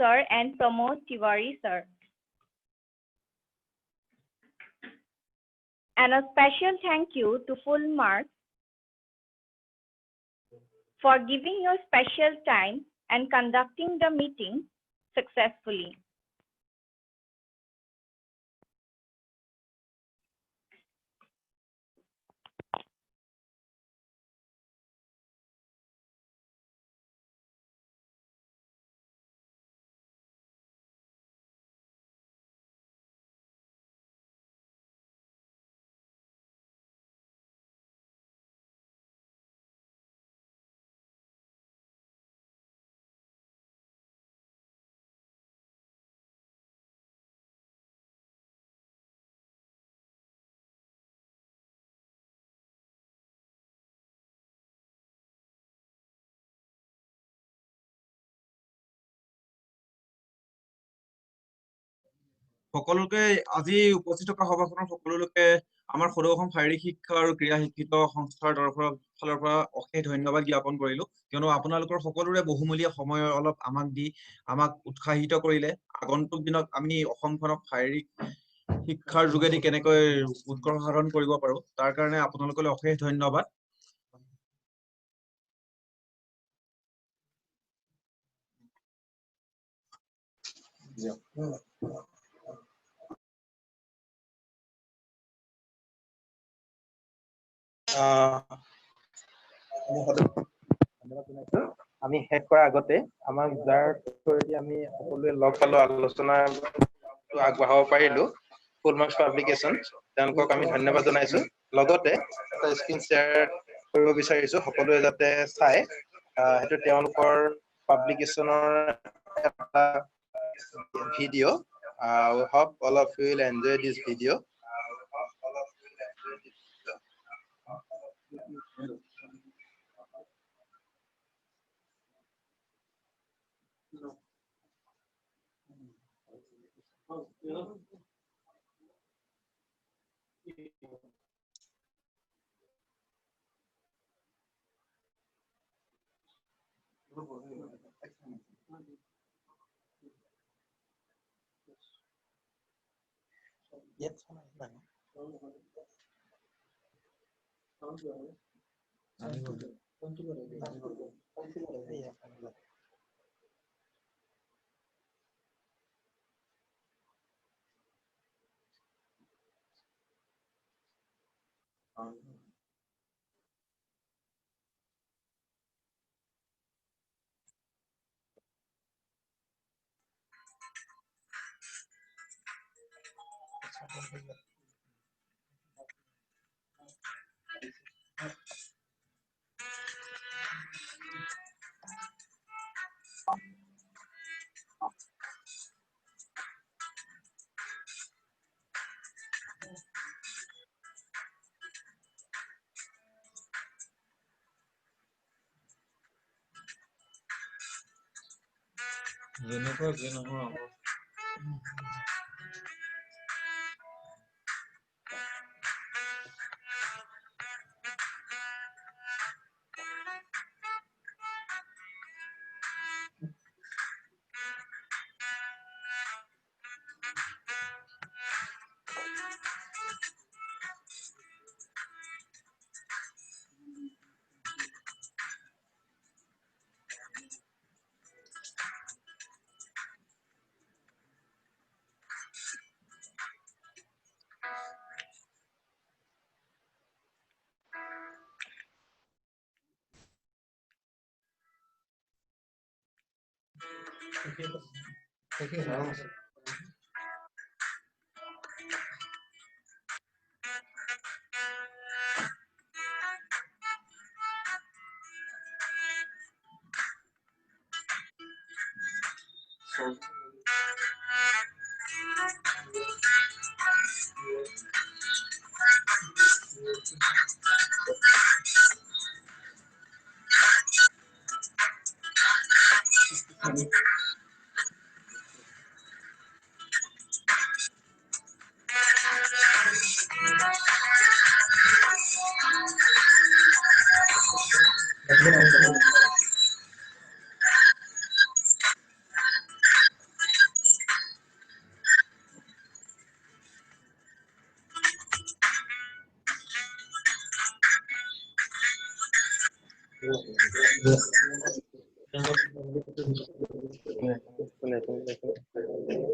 sir, and Pramod Tiwari sir. And a special thank you to Full Marks for giving your special time and conducting the meeting successfully. সকলোকে আজি উপস্থিত থকা সভাখনৰ সকলোকে আমাৰ সদৌ অসম শাৰীৰিক শিক্ষা আৰু ক্ৰীড়া শিক্ষিত সংস্থাৰ ফালৰ পৰা অশেষ ধন্যবাদ জ্ঞাপন কৰিলো কিয়নো আপোনালোকৰ সকলোৰে বহুমূলীয়া সময় অলপ আমাক উৎসাহিত কৰিলে আগন্তুক দিনত আমি অসমখনক শাৰীৰিক শিক্ষাৰ যোগেদি কেনেকৈ উৎকৰ্ষ সাধন কৰিব পাৰো তাৰ কাৰণে আপোনালোকলৈ অশেষ ধন্যবাদ আমি শেষ কৰাৰ আগতে আমাক যাৰ থ্ৰুৱেদি আমি সকলোৱে লগ পালো আলোচনা আগবঢ়াব পাৰিলো ফুল মাৰ্কছ পাব্লিকেশ্যন তেওঁলোকক আমি ধন্যবাদ জনাইছো লগতে এটা স্ক্ৰীন শ্বেয়াৰ কৰিব বিচাৰিছো সকলোৱে যাতে চাই সেইটো তেওঁলোকৰ পাব্লিকেশ্যনৰ এটা video' we hope all of you will enjoy this video.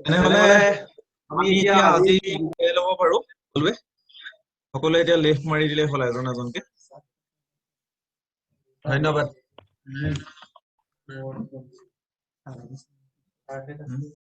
তেনেহলে আমি এতিয়া আজি বিদায় ল'ব পাৰো সকলোৱে সকলোৱে এতিয়া লেফ্ট মাৰি দিলে হ'ল এজন এজনকে ধন্যবাদ